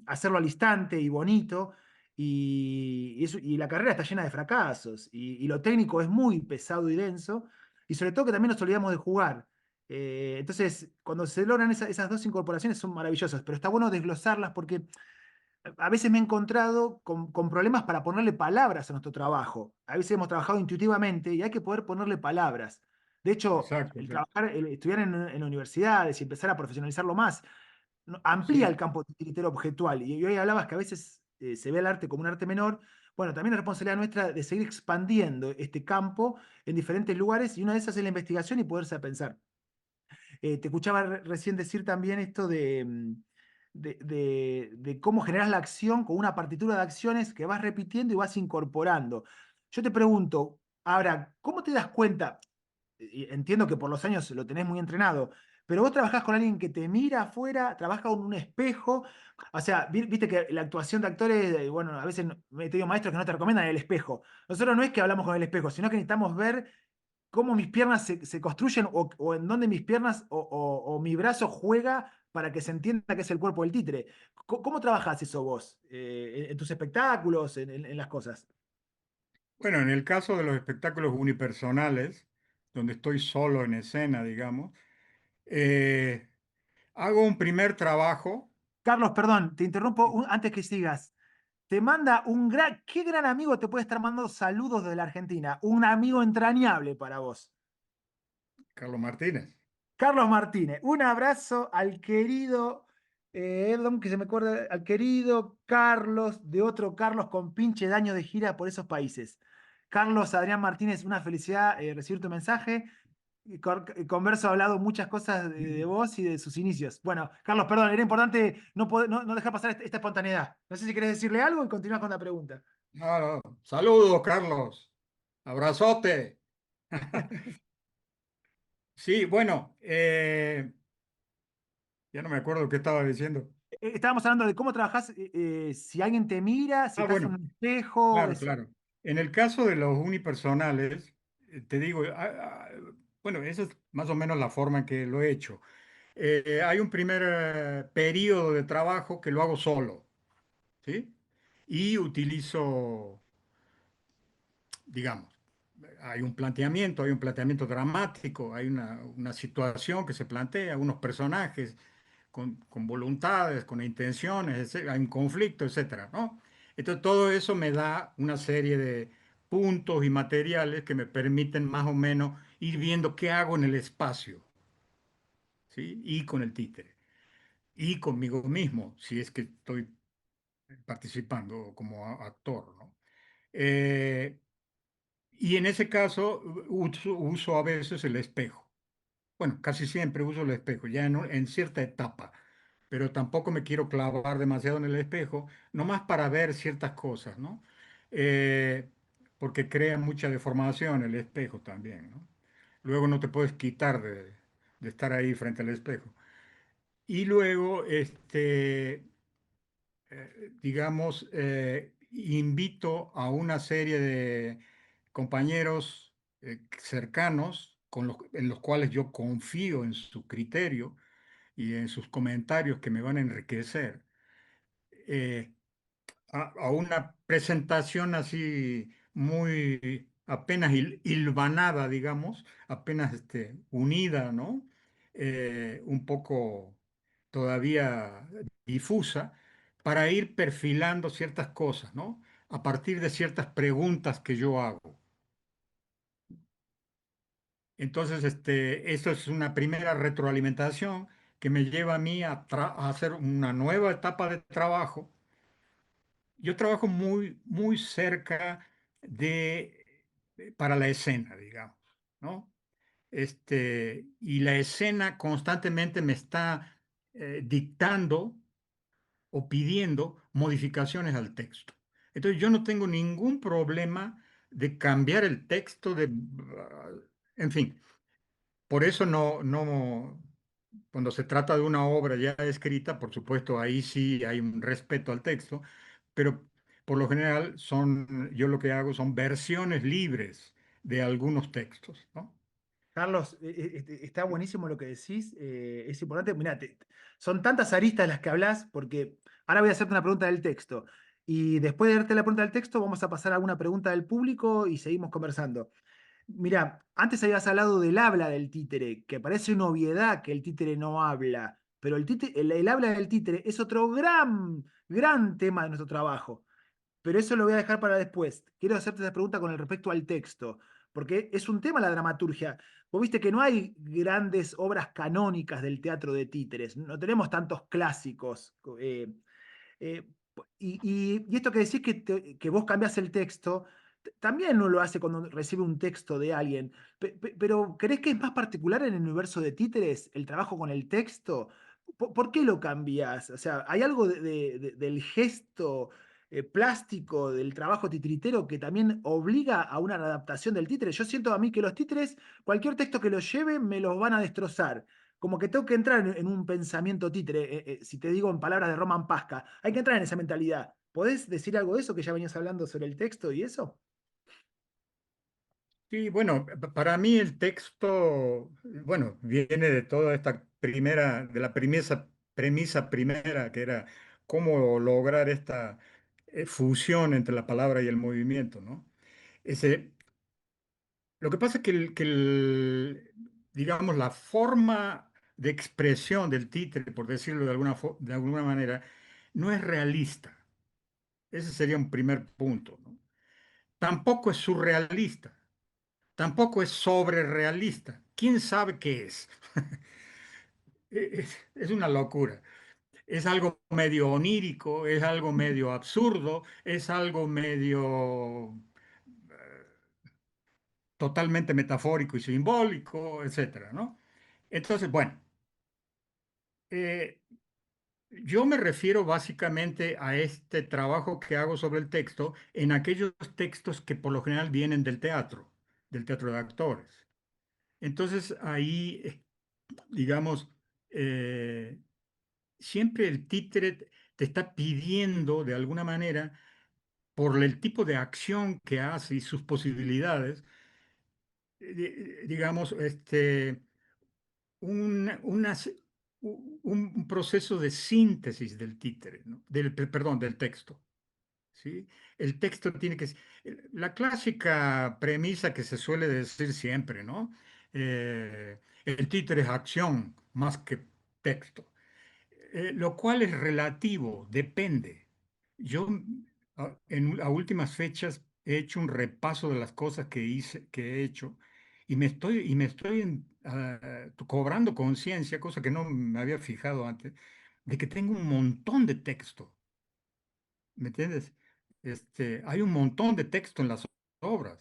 hacerlo al instante y bonito, y la carrera está llena de fracasos, y lo técnico es muy pesado y denso, y sobre todo que también nos olvidamos de jugar. Entonces, cuando se logran esas dos incorporaciones son maravillosas, pero está bueno desglosarlas porque a veces me he encontrado con problemas para ponerle palabras a nuestro trabajo. A veces hemos trabajado intuitivamente y hay que poder ponerle palabras. De hecho, Exacto, exacto. el estudiar en universidades y empezar a profesionalizarlo más amplía el Sí. campo titiritero objetual. Y hoy hablabas que a veces se ve el arte como un arte menor. Bueno, también es responsabilidad nuestra de seguir expandiendo este campo en diferentes lugares y una de esas es la investigación y poderse a pensar. Te escuchaba recién decir también esto de cómo generas la acción con una partitura de acciones que vas repitiendo y vas incorporando. Yo te pregunto, ahora, ¿cómo te das cuenta? Y entiendo que por los años lo tenés muy entrenado, pero vos trabajás con alguien que te mira afuera, trabajás con un espejo. O sea, viste que la actuación de actores, bueno, a veces me he tenido maestros que no te recomiendan el espejo. Nosotros no es que hablamos con el espejo, sino que necesitamos ver cómo mis piernas se construyen o en dónde mis piernas o mi brazo juega para que se entienda que es el cuerpo del títere. ¿Cómo trabajás eso vos? En tus espectáculos, en las cosas. Bueno, en el caso de los espectáculos unipersonales, donde estoy solo en escena, digamos, eh, hago un primer trabajo. Carlos, perdón, te interrumpo antes que sigas. Te manda un gran, qué gran amigo te puede estar mandando saludos de la Argentina. Un amigo entrañable para vos. Carlos Martínez. Carlos Martínez, un abrazo al querido, que se me acuerda, al querido Carlos, de otro Carlos con pinche daño de gira por esos países. Carlos Adrián Martínez, una felicidad recibir tu mensaje. Converso ha hablado muchas cosas de vos y de sus inicios. Bueno, Carlos, perdón, era importante no dejar pasar esta espontaneidad. No sé si querés decirle algo y continuar con la pregunta. Ah, saludos, Carlos. Abrazote. Sí, bueno, ya no me acuerdo qué estaba diciendo. Estábamos hablando de cómo trabajás, si alguien te mira, si Ah, estás en bueno, un espejo, claro, eso. claro. En el caso de los unipersonales, te digo, bueno, esa es más o menos la forma en que lo he hecho. Hay un primer periodo de trabajo que lo hago solo, ¿sí? y utilizo, digamos, hay un planteamiento dramático, hay una situación que se plantea, unos personajes con voluntades, con intenciones, hay un conflicto, etcétera, ¿no? Entonces todo eso me da una serie de puntos y materiales que me permiten más o menos ir viendo qué hago en el espacio, ¿sí? Y con el títere, y conmigo mismo, si es que estoy participando como actor, ¿no? Eh, y en ese caso uso a veces el espejo. Bueno, casi siempre uso el espejo, ya en cierta etapa, pero tampoco me quiero clavar demasiado en el espejo, nomás para ver ciertas cosas, ¿no? Eh, Porque crea mucha deformación el espejo también, ¿no? Luego no te puedes quitar de estar ahí frente al espejo. Y luego, digamos, invito a una serie de compañeros cercanos en los cuales yo confío en su criterio y en sus comentarios que me van a enriquecer, eh, a una presentación así muy apenas hilvanada, digamos, apenas unida, ¿no? Un poco todavía difusa, para ir perfilando ciertas cosas, ¿no? A partir de ciertas preguntas que yo hago. Entonces, eso es una primera retroalimentación que me lleva a mí a hacer una nueva etapa de trabajo. Yo trabajo muy cerca para la escena, digamos, ¿no? Y la escena constantemente me está dictando o pidiendo modificaciones al texto. Entonces yo no tengo ningún problema de cambiar el texto, en fin, por eso cuando se trata de una obra ya escrita, por supuesto, ahí sí hay un respeto al texto, pero por lo general yo lo que hago son versiones libres de algunos textos, ¿no? Carlos, está buenísimo lo que decís, es importante. Mirá, son tantas aristas las que hablas, porque ahora voy a hacerte una pregunta del texto. Y después de darte la pregunta del texto, vamos a pasar a alguna pregunta del público y seguimos conversando. Mira, antes habías hablado del habla del títere, que parece una obviedad que el títere no habla, pero el habla del títere es otro gran tema de nuestro trabajo. Pero eso lo voy a dejar para después. Quiero hacerte esa pregunta con el respecto al texto, porque es un tema la dramaturgia. Vos viste que no hay grandes obras canónicas del teatro de títeres, no tenemos tantos clásicos. Eh, y esto que decís que vos cambiás el texto, también uno lo hace cuando recibe un texto de alguien. Pero ¿crees que es más particular en el universo de títeres el trabajo con el texto? ¿Por qué lo cambias? O sea, ¿hay algo del gesto plástico del trabajo titiritero que también obliga a una adaptación del títere? Yo siento a mí que los títeres, cualquier texto que los lleve, me los van a destrozar. Como que tengo que entrar en un pensamiento títere, si te digo en palabras de Roman Pasca, hay que entrar en esa mentalidad. ¿Podés decir algo de eso que ya venías hablando sobre el texto y eso? Sí, bueno, para mí el texto, bueno, viene de toda esta de la premisa primera, que era cómo lograr esta fusión entre la palabra y el movimiento, ¿no? Ese, lo que pasa es digamos, la forma de expresión del títere, por decirlo de alguna manera, no es realista. Ese sería un primer punto, ¿no? Tampoco es surrealista. Tampoco es sobrerealista. ¿Quién sabe qué es? Es una locura. Es algo medio onírico, es algo medio absurdo, es algo medio totalmente metafórico y simbólico, etcétera, ¿no? Entonces, bueno, eh, yo me refiero básicamente a este trabajo que hago sobre el texto en aquellos textos que por lo general vienen del teatro de actores. Entonces, ahí, digamos, eh, siempre el títere te está pidiendo de alguna manera, por el tipo de acción que hace y sus posibilidades, digamos, una un proceso de síntesis del títere, ¿no? Perdón, del texto. ¿sí? El texto tiene que... La clásica premisa que se suele decir siempre, ¿no? El títere es acción más que texto. Lo cual es relativo, depende. Yo a últimas fechas he hecho un repaso de las cosas que hice, que he hecho, y me estoy cobrando conciencia, cosa que no me había fijado antes, de que tengo un montón de texto, ¿me entiendes? Hay un montón de texto en las obras,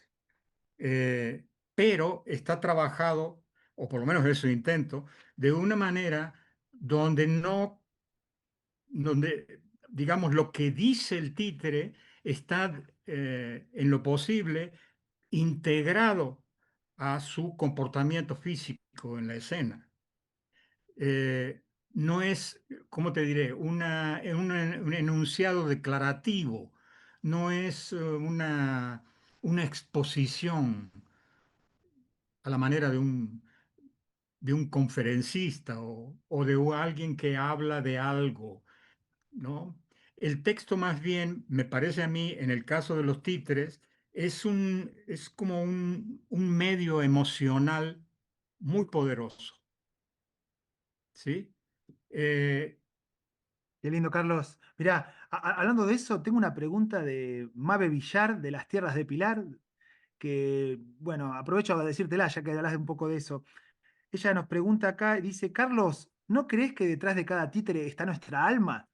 eh, pero está trabajado, o por lo menos eso intento, de una manera donde no donde, digamos, lo que dice el títere está en lo posible integrado a su comportamiento físico en la escena. No es, ¿cómo te diré?, un enunciado declarativo, no es una exposición a la manera de un conferencista o de alguien que habla de algo, ¿no? El texto más bien, me parece a mí, en el caso de los títeres, es como un medio emocional muy poderoso, ¿sí? Eh, Qué lindo, Carlos. Mirá, hablando de eso, tengo una pregunta de Mabe Villar de las Tierras de Pilar, que, bueno, aprovecho a decírtela, ya que hablas un poco de eso. Ella nos pregunta acá, dice, Carlos, ¿no crees que detrás de cada títere está nuestra alma?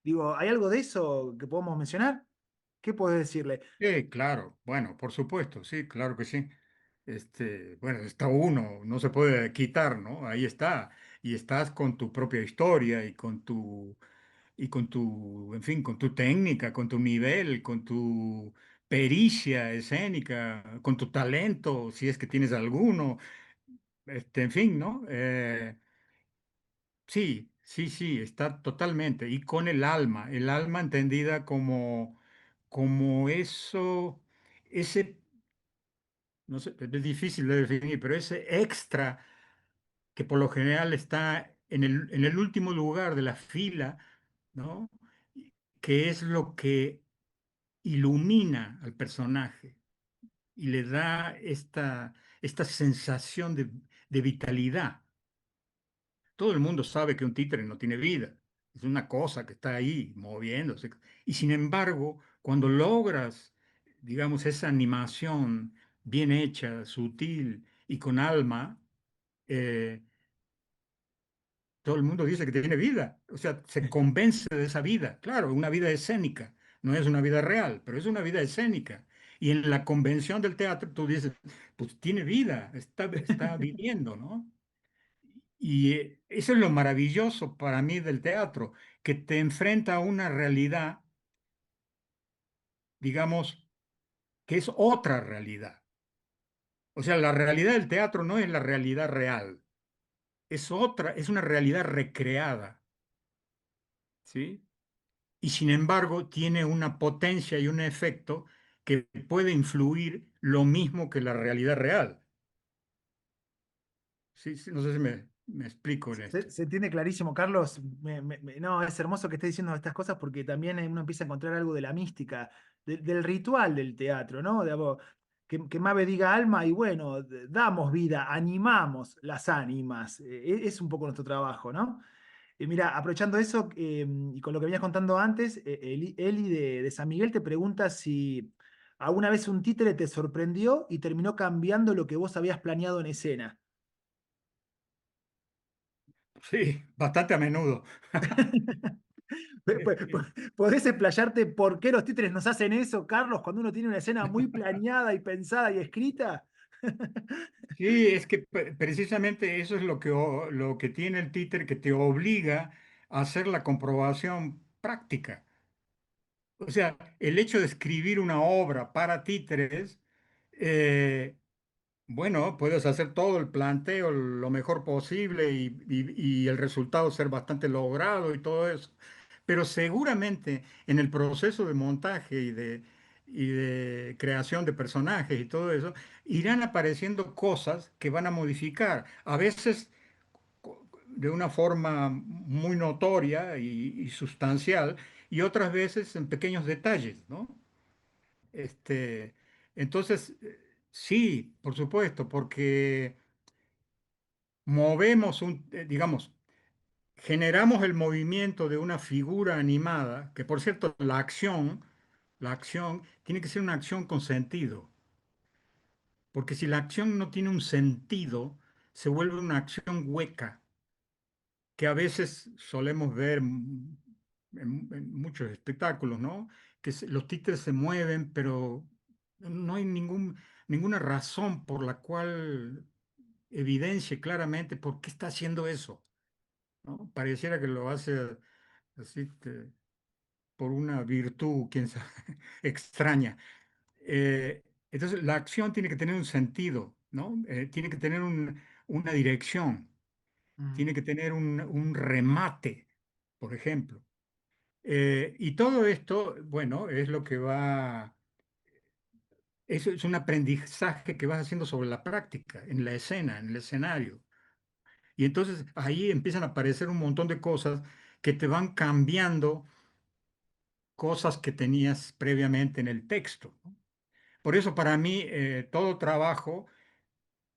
Digo, ¿hay algo de eso que podemos mencionar? ¿Qué puedes decirle? claro, bueno, por supuesto, sí, claro que sí. Bueno, está uno, no se puede quitar, ¿no? Ahí está. Y estás con tu propia historia y con tu, en fin, con tu técnica, con tu nivel, con tu pericia escénica, con tu talento, si es que tienes alguno, en fin, ¿no? Sí, sí, sí, está totalmente. Y con el alma entendida como eso, ese, no sé, es difícil de definir, pero ese extra que por lo general está en el último lugar de la fila, ¿no? Que es lo que ilumina al personaje y le da esta sensación de vitalidad. Todo el mundo sabe que un títere no tiene vida, es una cosa que está ahí moviéndose. Y sin embargo, cuando logras, digamos, esa animación bien hecha, sutil y con alma, eh, todo el mundo dice que tiene vida. O sea, se convence de esa vida. Claro, una vida escénica. No es una vida real, pero es una vida escénica. Y en la convención del teatro tú dices, pues tiene vida, está viviendo, ¿no? Y eso es lo maravilloso para mí del teatro, que te enfrenta a una realidad, digamos, que es otra realidad. O sea, la realidad del teatro no es la realidad real, es otra, es una realidad recreada, ¿sí? Y sin embargo tiene una potencia y un efecto que puede influir lo mismo que la realidad real. Sí, sí, no sé si me explico en esto. Se entiende clarísimo, Carlos. No, es hermoso que estés diciendo estas cosas porque también uno empieza a encontrar algo de la mística, del ritual del teatro, ¿no? Que Mabe diga alma y bueno, damos vida, animamos las ánimas. Es un poco nuestro trabajo, ¿no? Mira, aprovechando eso y con lo que venías contando antes, Eli de San Miguel te pregunta si alguna vez un títere te sorprendió y terminó cambiando lo que vos habías planeado en escena. Sí, bastante a menudo. ¿Podés explayarte por qué los títeres nos hacen eso, Carlos, cuando uno tiene una escena muy planeada y pensada y escrita? Sí, es que precisamente eso es lo que tiene el títer que te obliga a hacer la comprobación práctica. O sea, el hecho de escribir una obra para títeres, eh, bueno, puedes hacer todo el planteo lo mejor posible y el resultado ser bastante logrado y todo eso. Pero seguramente en el proceso de montaje y de creación de personajes y todo eso, irán apareciendo cosas que van a modificar. A veces de una forma muy notoria y sustancial, y otras veces en pequeños detalles, ¿no? Este, entonces, sí, por supuesto, porque movemos digamos, generamos el movimiento de una figura animada, que por cierto, la acción tiene que ser una acción con sentido, porque si la acción no tiene un sentido, se vuelve una acción hueca, que a veces solemos ver en muchos espectáculos, ¿no? Que los títeres se mueven, pero no hay ninguna razón por la cual evidencie claramente por qué está haciendo eso, ¿no? Pareciera que lo hace así por una virtud, quién sabe, extraña. Eh, entonces, la acción tiene que tener un sentido, ¿no? Tiene que tener una dirección, Mm. tiene que tener un remate, por ejemplo. Y todo esto, bueno, es lo que va, eso es un aprendizaje que vas haciendo sobre la práctica, en la escena, en el escenario. Y entonces ahí empiezan a aparecer un montón de cosas que te van cambiando cosas que tenías previamente en el texto, ¿no? Por eso para mí todo trabajo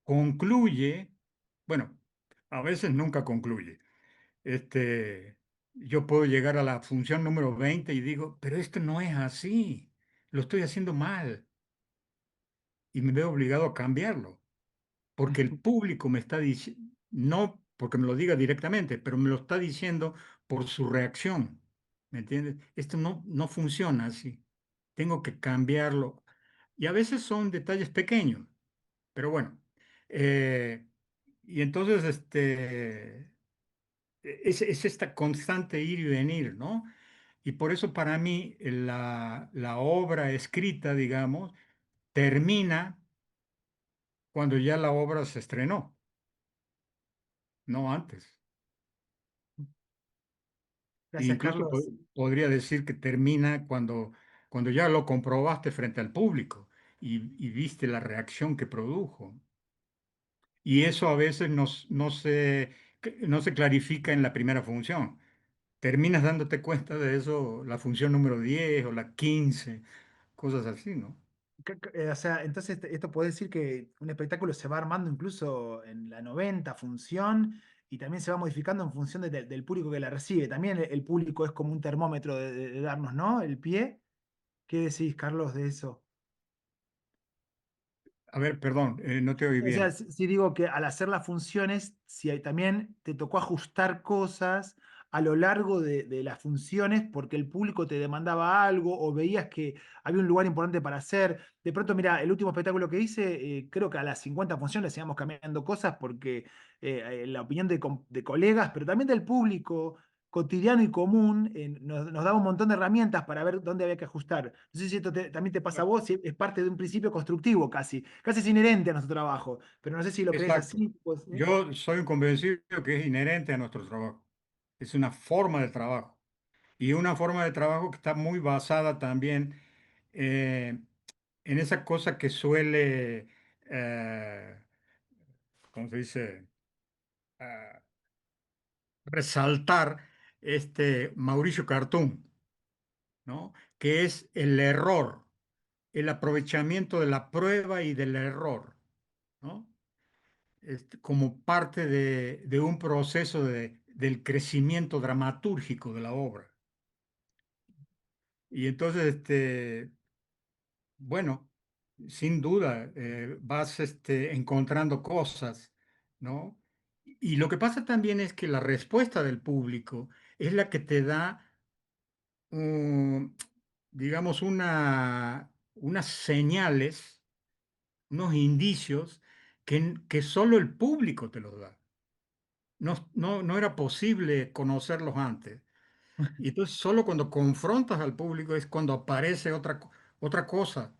concluye, bueno, a veces nunca concluye. Este, yo puedo llegar a la función número 20 y digo, pero esto no es así, lo estoy haciendo mal y me veo obligado a cambiarlo, porque el público me está diciendo, no porque me lo diga directamente, pero me lo está diciendo por su reacción, ¿me entiendes? Esto no funciona así, tengo que cambiarlo. Y a veces son detalles pequeños, pero bueno. eh, y entonces, es esta constante ir y venir, ¿no? Y por eso para mí la obra escrita, digamos, termina cuando ya la obra se estrenó, no antes. E Gracias, incluso Carlos. podría decir que termina cuando ya lo comprobaste frente al público y viste la reacción que produjo. Y eso a veces no se clarifica en la primera función. Terminas dándote cuenta de eso la función número 10 o la 15, cosas así, ¿no? O sea, entonces esto puede decir que un espectáculo se va armando incluso en la 90 función y también se va modificando en función del público que la recibe. También el público es como un termómetro de darnos, ¿no? El pie. ¿Qué decís, Carlos, de eso? A ver, perdón, no te oí O sea, bien. si digo que al hacer las funciones, si también te tocó ajustar cosas a lo largo de las funciones porque el público te demandaba algo o veías que había un lugar importante para hacer. De pronto, mira, el último espectáculo que hice, creo que a las 50 funciones íbamos cambiando cosas porque la opinión de colegas, pero también del público cotidiano y común, nos daba un montón de herramientas para ver dónde había que ajustar. No sé si esto también te pasa a vos, si es parte de un principio constructivo casi es inherente a nuestro trabajo, pero no sé si lo crees Exacto. así. Pues, ¿eh? Yo soy un convencido que es inherente a nuestro trabajo. Es una forma de trabajo. Y una forma de trabajo que está muy basada también eh, en esa cosa que suele, ¿cómo se dice? Ah, resaltar Mauricio Cartún, ¿no? Que es el error, el aprovechamiento de la prueba y del error, ¿no? Como parte de un proceso del crecimiento dramatúrgico de la obra. Y entonces, bueno, sin duda, vas encontrando cosas, ¿no? Y lo que pasa también es que la respuesta del público es la que te da, mm, digamos, unas señales, unos indicios que solo el público te los da. No era posible conocerlos antes. Y entonces solo cuando confrontas al público es cuando aparece otra cosa,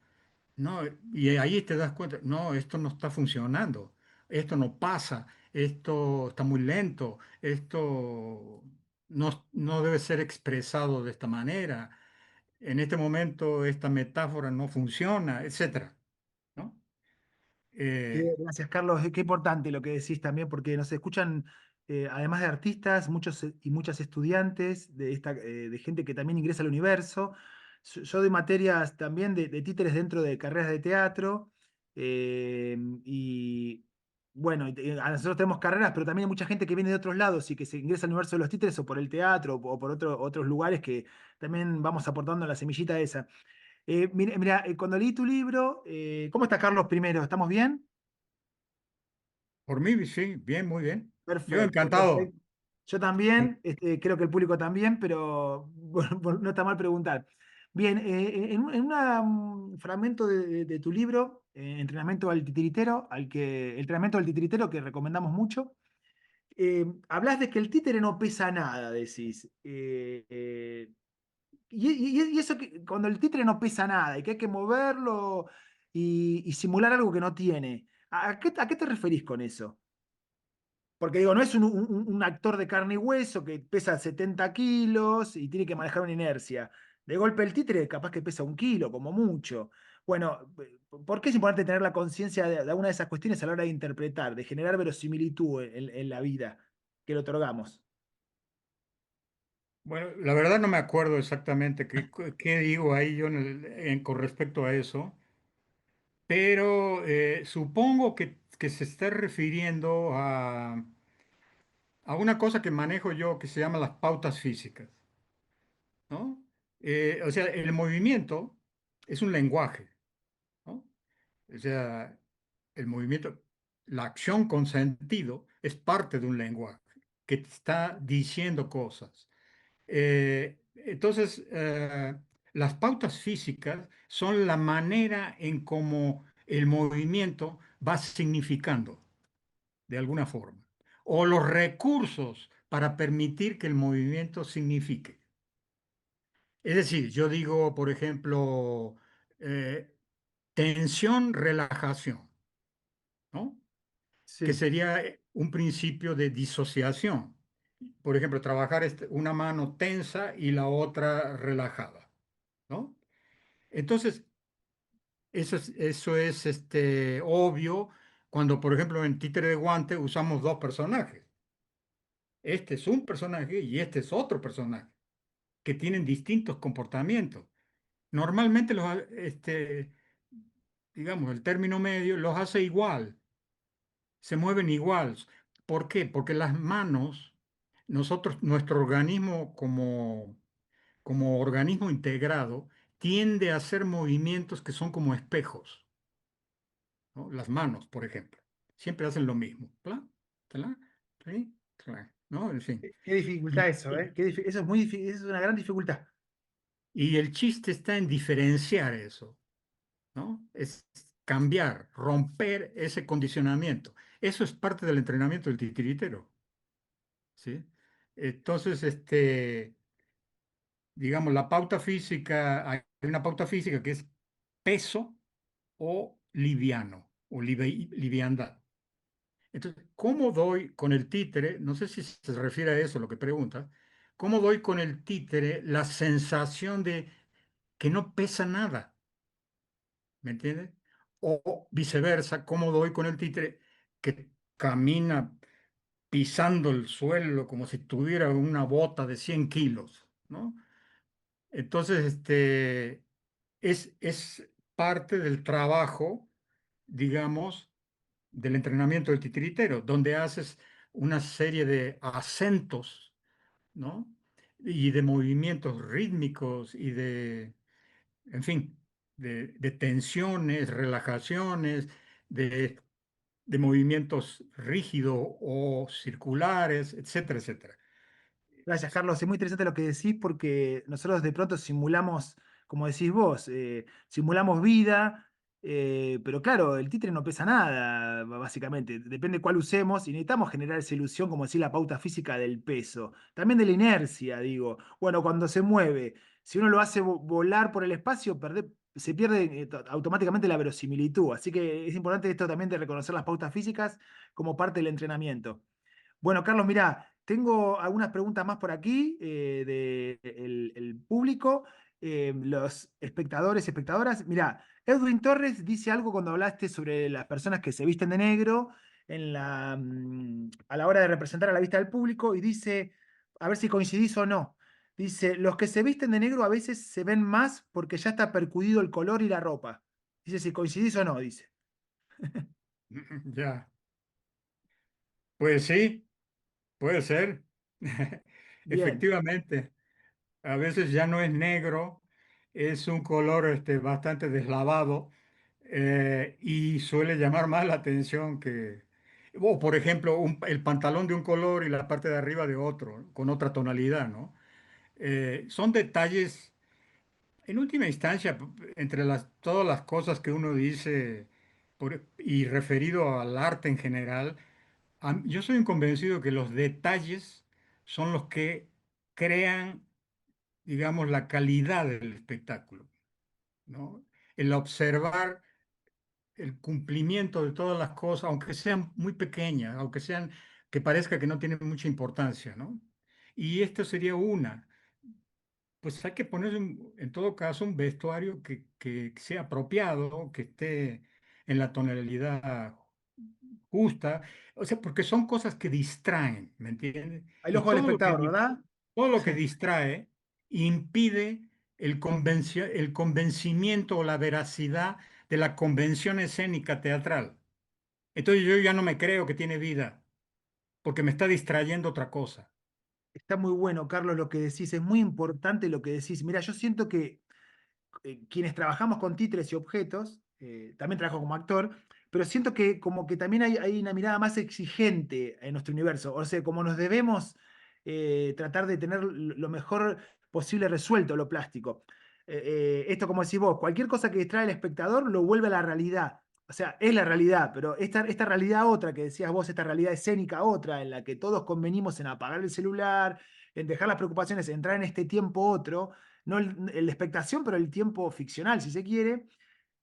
¿no? Y ahí te das cuenta, no, esto no está funcionando, esto no pasa, esto está muy lento, esto no debe ser expresado de esta manera, en este momento esta metáfora no funciona, etcétera, ¿no? Eh, Gracias, Carlos. Qué importante lo que decís también, porque nos escuchan. además de artistas, muchos y muchas estudiantes, de gente que también ingresa al universo. Yo doy materias también de títeres dentro de carreras de teatro. Y bueno, nosotros tenemos carreras, pero también hay mucha gente que viene de otros lados y que se ingresa al universo de los títeres o por el teatro o por otros lugares que también vamos aportando la semillita esa. Mira, cuando leí tu libro, ¿cómo está Carlos primero? ¿Estamos bien? Por mí, sí, bien, muy bien. Yo Perfecto, encantado. perfecto. Yo también, creo que el público también, pero bueno, no está mal preguntar. Bien, un fragmento de tu libro, Entrenamiento al titiritero, Entrenamiento del titiritero que recomendamos mucho, hablas de que el títere no pesa nada, decís. Y eso que cuando el títere no pesa nada y que hay que moverlo y simular algo que no tiene, ¿a qué te referís con eso? Porque digo, no es un actor de carne y hueso que pesa 70 kilos y tiene que manejar una inercia. De golpe el títere capaz que pesa 1 kilo, como mucho. Bueno, ¿por qué es importante tener la conciencia de alguna de esas cuestiones a la hora de interpretar, de generar verosimilitud en la vida que le otorgamos? Bueno, la verdad no me acuerdo exactamente qué digo ahí yo con respecto a eso, pero supongo que se está refiriendo a una cosa que manejo yo que se llama las pautas físicas, ¿no? O sea, el movimiento es un lenguaje, ¿no? O sea, el movimiento, la acción con sentido es parte de un lenguaje que te está diciendo cosas. Entonces, las pautas físicas son la manera en cómo el movimiento va significando, de alguna forma, o los recursos para permitir que el movimiento signifique. Es decir, yo digo, por ejemplo, eh, tensión, relajación, ¿no? Que Sí, sería un principio de disociación. Por ejemplo, trabajar una mano tensa y la otra relajada, ¿no? Entonces, eso es obvio cuando, por ejemplo, en Títere de Guante usamos dos personajes. Este es un personaje y este es otro personaje, que tienen distintos comportamientos. Normalmente digamos, el término medio los hace igual, se mueven igual. ¿Por qué? Porque las manos, nuestro organismo como organismo integrado, tiende a hacer movimientos que son como espejos, ¿no? Las manos, por ejemplo, siempre hacen lo mismo. Pla, tla, tli, tla, ¿no? En fin. qué dificultad Y, eso, ¿eh? y- Eso es muy difícil, eso es una gran dificultad. y el chiste está en diferenciar eso, ¿no? Es cambiar, romper ese condicionamiento. Eso es parte del entrenamiento del titiritero, ¿sí? Entonces, digamos, la pauta física, hay una pauta física que es peso o liviano o liviandad. Entonces, ¿cómo doy con el títere? No sé si se refiere a eso lo que pregunta. ¿Cómo doy con el títere la sensación de que no pesa nada? ¿Me entiendes? O viceversa, ¿cómo doy con el títere que camina pisando el suelo como si tuviera una bota de 100 kilos, ¿no? Entonces, es parte del trabajo, digamos, del entrenamiento del titiritero, donde haces una serie de acentos, ¿no? Y de movimientos rítmicos en fin, de tensiones, relajaciones, de, de movimientos rígidos o circulares, etcétera, etcétera. Gracias, Carlos. Es muy interesante lo que decís porque nosotros de pronto simulamos, como decís vos, simulamos vida, pero claro, el títere no pesa nada, básicamente. Depende cuál usemos y necesitamos generar esa ilusión, como decir, la pauta física del peso. También de la inercia, digo. Bueno, cuando se mueve, si uno lo hace volar por el espacio, se pierde automáticamente la verosimilitud. Así que es importante esto también de reconocer las pautas físicas como parte del entrenamiento. Bueno, Carlos, mira, tengo algunas preguntas más por aquí del público, los espectadores, espectadoras. Mira, Edwin Torres dice algo cuando hablaste sobre las personas que se visten de negro. a la hora de representar a la vista del público y dice, a ver si coincidís o no. Dice, los que se visten de negro a veces se ven más porque ya está percudido el color y la ropa. Dice si coincidís o no, dice. Ya, pues sí, puede ser. Bien, Efectivamente, a veces ya no es negro, es un color bastante deslavado y suele llamar más la atención que, o por ejemplo, el pantalón de un color y la parte de arriba de otro, con otra tonalidad, ¿no? Son detalles, en última instancia, entre todas las cosas que uno dice y referido al arte en general, yo soy un convencido que los detalles son los que crean, digamos, la calidad del espectáculo, ¿no? El observar el cumplimiento de todas las cosas, aunque sean muy pequeñas, aunque sean que parezca que no tienen mucha importancia, ¿no? Y esto sería una. Pues hay que poner en todo caso un vestuario que sea apropiado, que esté en la tonalidad justa, o sea, porque son cosas que distraen, ¿me entiendes? al Y ojo del espectador, ¿verdad? todo lo que distrae impide el convencimiento o la veracidad de la convención escénica teatral. Entonces yo ya no me creo que tiene vida, porque me está distrayendo otra cosa. Está muy bueno, Carlos, lo que decís. Es muy importante lo que decís. Mira, yo siento que quienes trabajamos con títeres y objetos, también trabajo como actor, pero siento que como que también hay una mirada más exigente en nuestro universo, o sea, como nos debemos tratar de tener lo mejor posible resuelto lo plástico. Esto como decís vos, cualquier cosa que distrae al espectador lo vuelve a la realidad. O sea, es la realidad, pero esta realidad otra que decías vos, esta realidad escénica otra, en la que todos convenimos en apagar el celular, en dejar las preocupaciones, entrar en este tiempo otro, no la expectación, pero el tiempo ficcional, si se quiere.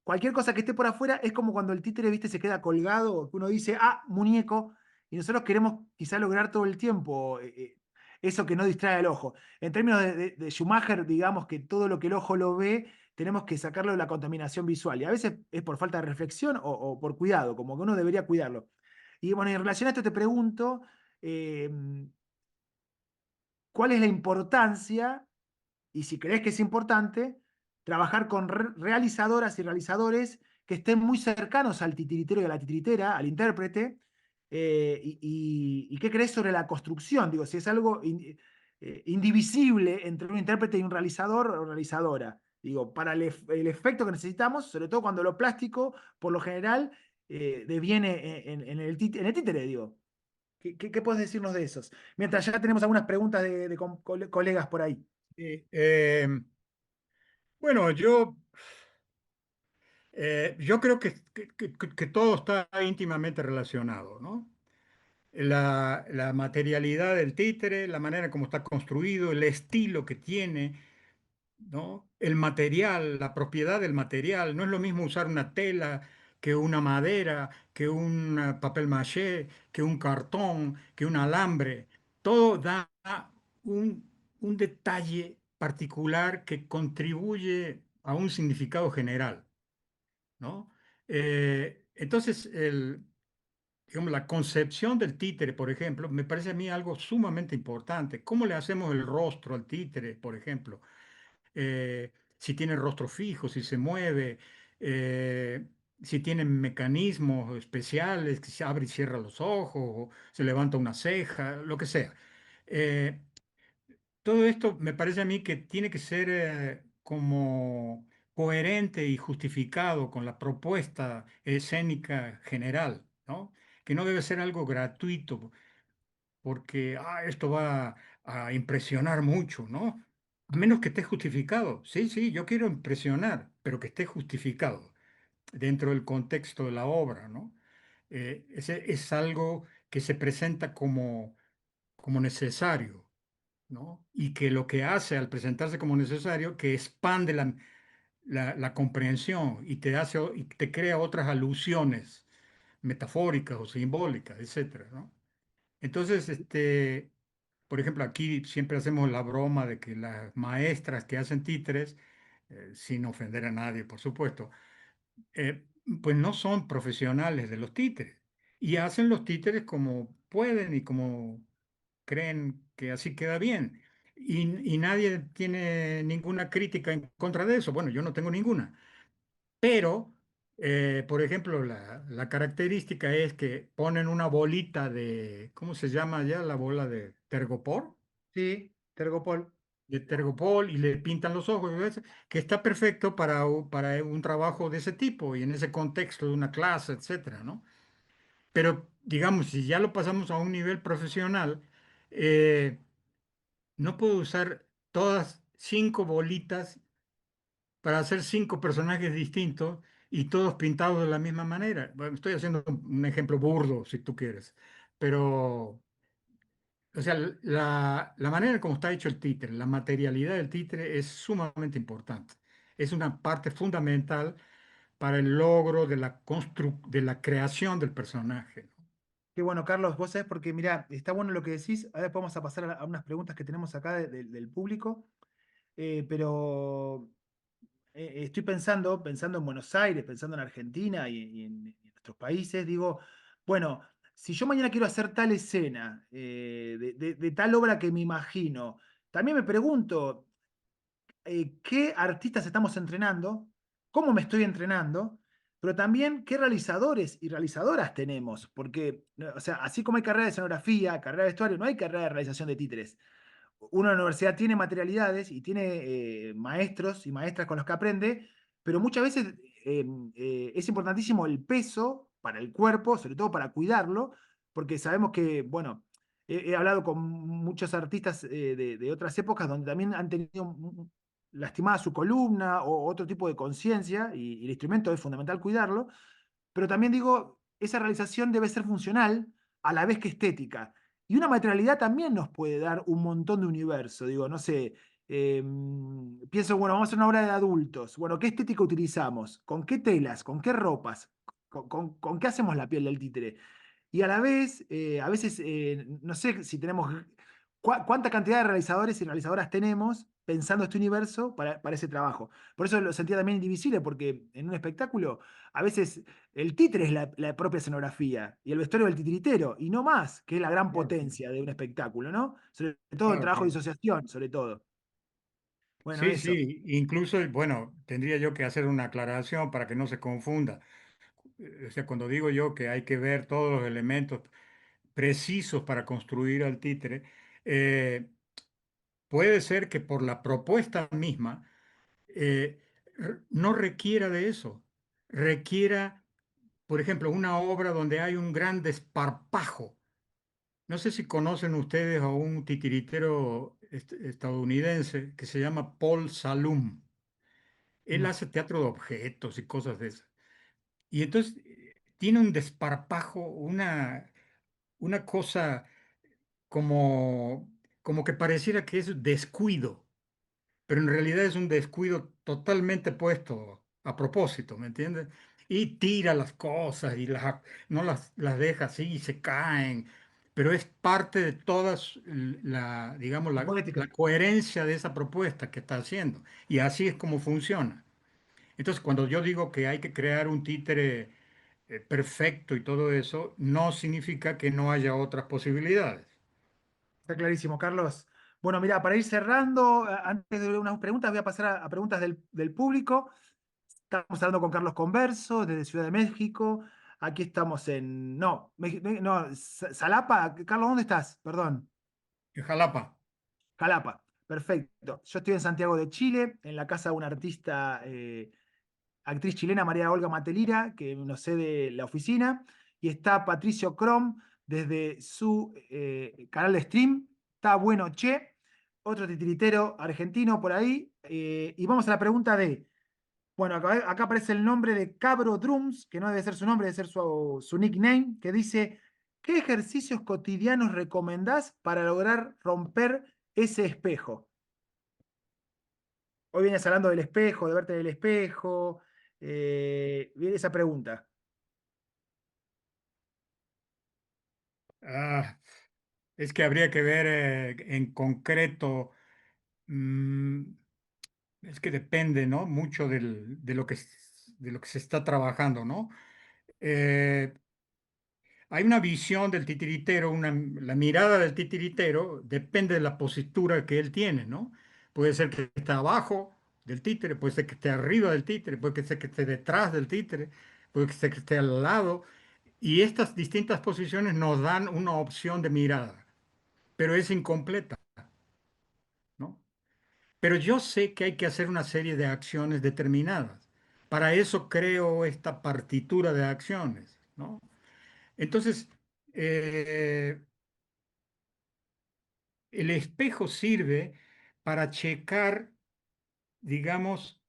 Cualquier cosa que esté por afuera es como cuando el títere, viste, se queda colgado, que uno dice, ah, muñeco, y nosotros queremos quizá lograr todo el tiempo eso que no distrae al ojo. En términos de Schumacher, digamos que todo lo que el ojo lo ve, tenemos que sacarlo de la contaminación visual. Y a veces es por falta de reflexión o por cuidado, como que uno debería cuidarlo. Y bueno, en relación a esto te pregunto, eh, ¿cuál es la importancia y si crees que es importante, trabajar con realizadoras y realizadores que estén muy cercanos al titiritero y a la titiritera, al intérprete? ¿Qué crees sobre la construcción? Digo, si es algo indivisible entre un intérprete y un realizador o realizadora. Digo, para el efecto que necesitamos, sobre todo cuando lo plástico, por lo general, deviene en el títere, digo. ¿Qué puedes decirnos de esos? Mientras ya tenemos algunas preguntas de colegas por ahí. Sí, bueno, yo creo que todo está íntimamente relacionado, ¿no? La materialidad del títere, la manera como está construido, el estilo que tiene, ¿no? El material, la propiedad del material. No es lo mismo usar una tela que una madera, que un papel maché, que un cartón, que un alambre. Todo da un, un detalle particular que contribuye a un significado general, ¿no? Entonces, digamos, la concepción del títere, por ejemplo, me parece a mí algo sumamente importante. ¿Cómo le hacemos el rostro al títere, por ejemplo? Si tiene rostro fijo, si se mueve, eh, si tiene mecanismos especiales, que se abre y cierra los ojos, o se levanta una ceja, lo que sea. Eh, Todo esto me parece a mí que tiene que ser como coherente y justificado con la propuesta escénica general, ¿no? Que no debe ser algo gratuito, porque esto va a impresionar mucho, ¿no? A menos que esté justificado. Sí, sí, yo quiero impresionar, pero que esté justificado dentro del contexto de la obra, ¿no? Ese es algo que se presenta como necesario, ¿no? Y que lo que hace al presentarse como necesario, que expande la comprensión y y te crea otras alusiones metafóricas o simbólicas, etcétera, ¿no? Entonces, por ejemplo, aquí siempre hacemos la broma de que las maestras que hacen títeres, sin ofender a nadie, por supuesto, pues no son profesionales de los títeres. y hacen los títeres como pueden y como creen que así queda bien. Y nadie tiene ninguna crítica en contra de eso. Bueno, yo no tengo ninguna. Pero, por ejemplo, la característica es que ponen una bolita de, ¿cómo se llama ya? La bola de tergopor, Sí, Tergopol. de tergopol y le pintan los ojos, ¿ves? Que está perfecto para un trabajo de ese tipo y en ese contexto de una clase, etcétera, ¿no? Pero, digamos, si ya lo pasamos a un nivel profesional, eh, no puedo usar todas 5 bolitas para hacer 5 personajes distintos y todos pintados de la misma manera. Bueno, estoy haciendo un ejemplo burdo, si tú quieres, pero, o sea, la manera en cómo está hecho el títere, la materialidad del títere es sumamente importante. Es una parte fundamental para el logro de de la creación del personaje, ¿no? Qué bueno, Carlos, vos sabés porque, mirá, está bueno lo que decís. Ahora vamos a pasar a unas preguntas que tenemos acá del público. Pero estoy pensando en Buenos Aires, pensando en Argentina y en nuestros países, digo, bueno, si yo mañana quiero hacer tal escena de tal obra que me imagino, también me pregunto, ¿qué artistas estamos entrenando? ¿Cómo me estoy entrenando? Pero también, ¿qué realizadores y realizadoras tenemos? Porque, no, o sea, así como hay carrera de escenografía, carrera de vestuario, no hay carrera de realización de títeres. Uno en la universidad tiene materialidades y tiene maestros y maestras con los que aprende, pero muchas veces es importantísimo el peso para el cuerpo, sobre todo para cuidarlo, porque sabemos que, bueno, he hablado con muchos artistas de otras épocas donde también han tenido lastimada su columna o otro tipo de conciencia, y el instrumento es fundamental cuidarlo, pero también digo, esa realización debe ser funcional a la vez que estética. Y una materialidad también nos puede dar un montón de universo. Digo, no sé, pienso, bueno, vamos a hacer una obra de adultos. Bueno, ¿qué estética utilizamos? ¿Con qué telas? ¿Con qué ropas? ¿Con qué hacemos la piel del títere? Y a la vez, a veces, no sé si tenemos, cuánta cantidad de realizadores y realizadoras tenemos pensando este universo para ese trabajo. Por eso lo sentía también indivisible, porque en un espectáculo a veces el títere es la propia escenografía y el vestuario del titiritero, y no más, que es la gran Claro, potencia de un espectáculo, ¿no? Sobre todo el claro, trabajo de claro. disociación, sobre todo. Bueno, Sí, eso. sí, incluso, bueno, tendría yo que hacer una aclaración para que no se confunda. O sea, cuando digo yo que hay que ver todos los elementos precisos para construir al títere, eh, puede ser que por la propuesta misma no requiera de eso. Requiera, por ejemplo, una obra donde hay un gran desparpajo. No sé si conocen ustedes a un titiritero estadounidense que se llama Paul Salum. Él Mm. hace teatro de objetos y cosas de esas. Y entonces tiene un desparpajo, una cosa como, como que pareciera que es descuido, pero en realidad es un descuido totalmente puesto a propósito, ¿me entiendes? Y tira las cosas y no las deja así y se caen, pero es parte de toda digamos, La la poética. coherencia de esa propuesta que está haciendo. Y así es como funciona. Entonces, cuando yo digo que hay que crear un títere perfecto y todo eso, no significa que no haya otras posibilidades. Está clarísimo, Carlos. Bueno, mira, para ir cerrando, antes de unas preguntas, voy a pasar a preguntas del público. Estamos hablando con Carlos Converso, desde Ciudad de México. Aquí estamos en. No, no, Salapa. Carlos, ¿dónde estás? Perdón. En Jalapa. Jalapa. Perfecto. Yo estoy en Santiago de Chile, en la casa de una artista, actriz chilena, María Olga Matelira, que nos cede la oficina. Y está Patricio Crom desde su canal de stream. Está bueno, che. Otro titiritero argentino por ahí. Y vamos a la pregunta de. Bueno, acá aparece el nombre de Cabro Drums, que no debe ser su nombre, debe ser su nickname, que dice, ¿qué ejercicios cotidianos recomendás para lograr romper ese espejo? Hoy vienes hablando del espejo, de verte en el espejo, viene esa pregunta. Ah, es que habría que ver en concreto, mm, es que depende, ¿no? Mucho de lo que, de lo que se está trabajando, ¿no? Eh, hay una visión del titiritero, la mirada del titiritero depende de la postura que él tiene, ¿no? Puede ser que esté abajo del títere, puede ser que esté arriba del títere, puede ser que esté detrás del títere, puede ser que esté al lado. Y estas distintas posiciones nos dan una opción de mirada, pero es incompleta, ¿no? Pero yo sé que hay que hacer una serie de acciones determinadas. Para eso creo esta partitura de acciones, ¿no? Entonces, eh, el espejo sirve para checar, digamos,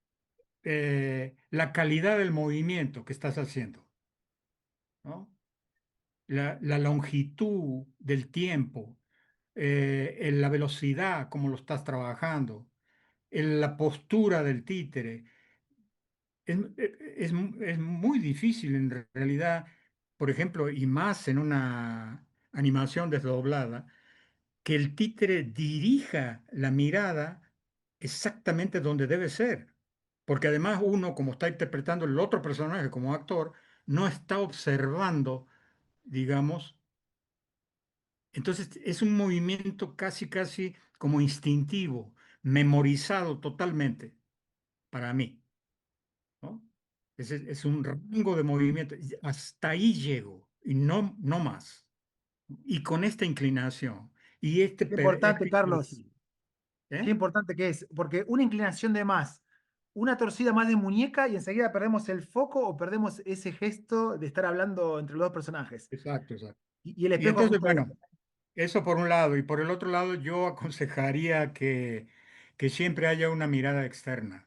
la calidad del movimiento que estás haciendo, ¿no? La longitud del tiempo, en la velocidad, como lo estás trabajando, en la postura del títere. Es muy difícil en realidad, por ejemplo, y más en una animación desdoblada, que el títere dirija la mirada exactamente donde debe ser. Porque además uno, como está interpretando el otro personaje como actor, no está observando, digamos. Entonces es un movimiento casi, casi como instintivo, memorizado totalmente para mí, ¿no? Es un rango de movimiento. Y hasta ahí llego y no más. Y con esta inclinación y Qué importante, este Carlos. Qué ¿eh? importante que es, porque una inclinación de más, una torcida más de muñeca y enseguida perdemos el foco o perdemos ese gesto de estar hablando entre los dos personajes. Exacto, exacto. Y el Y espejo entonces, ajusta bueno, eso. eso por un lado. Y por el otro lado, yo aconsejaría que siempre haya una mirada externa.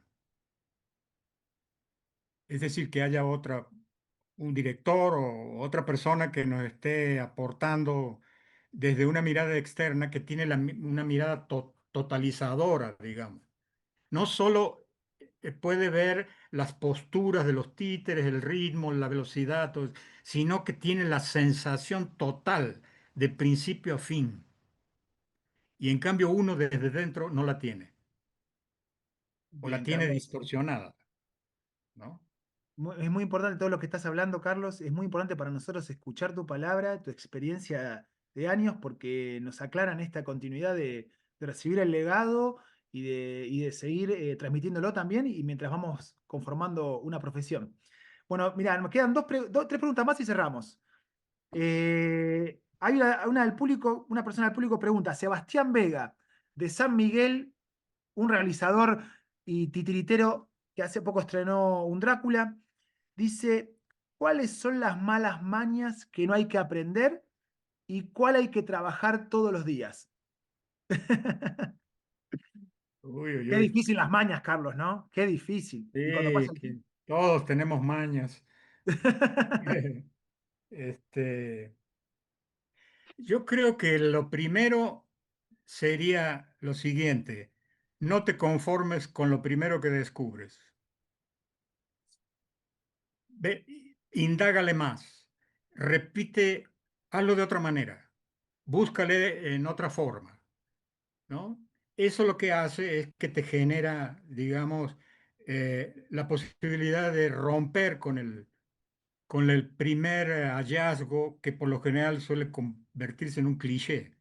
Es decir, que haya un director o otra persona que nos esté aportando desde una mirada externa que tiene una mirada totalizadora, digamos. No solo puede ver las posturas de los títeres, el ritmo, la velocidad, todo, sino que tiene la sensación total de principio a fin. Y en cambio uno desde dentro no la tiene, o la Bien, tiene Carlos. distorsionada, ¿no? Es muy importante todo lo que estás hablando, Carlos. Es muy importante para nosotros escuchar tu palabra, tu experiencia de años, porque nos aclaran esta continuidad de recibir el legado y de seguir transmitiéndolo también y mientras vamos conformando una profesión. Bueno, mira, nos quedan tres preguntas más y cerramos. Hay una del público, una persona del público pregunta, Sebastián Vega, de San Miguel, un realizador y titiritero que hace poco estrenó un Drácula, dice, ¿cuáles son las malas mañas que no hay que aprender y cuál hay que trabajar todos los días? Uy, uy, Qué uy. difícil las mañas, Carlos, ¿no? Qué difícil. Y cuando pasa Sí, el que tiempo... todos tenemos mañas. Este, yo creo que lo primero sería lo siguiente: no te conformes con lo primero que descubres. Ve, indágale más, repite, hazlo de otra manera, búscale en otra forma, ¿no? Eso lo que hace es que te genera, digamos, la posibilidad de romper con el primer hallazgo que por lo general suele convertirse en un cliché.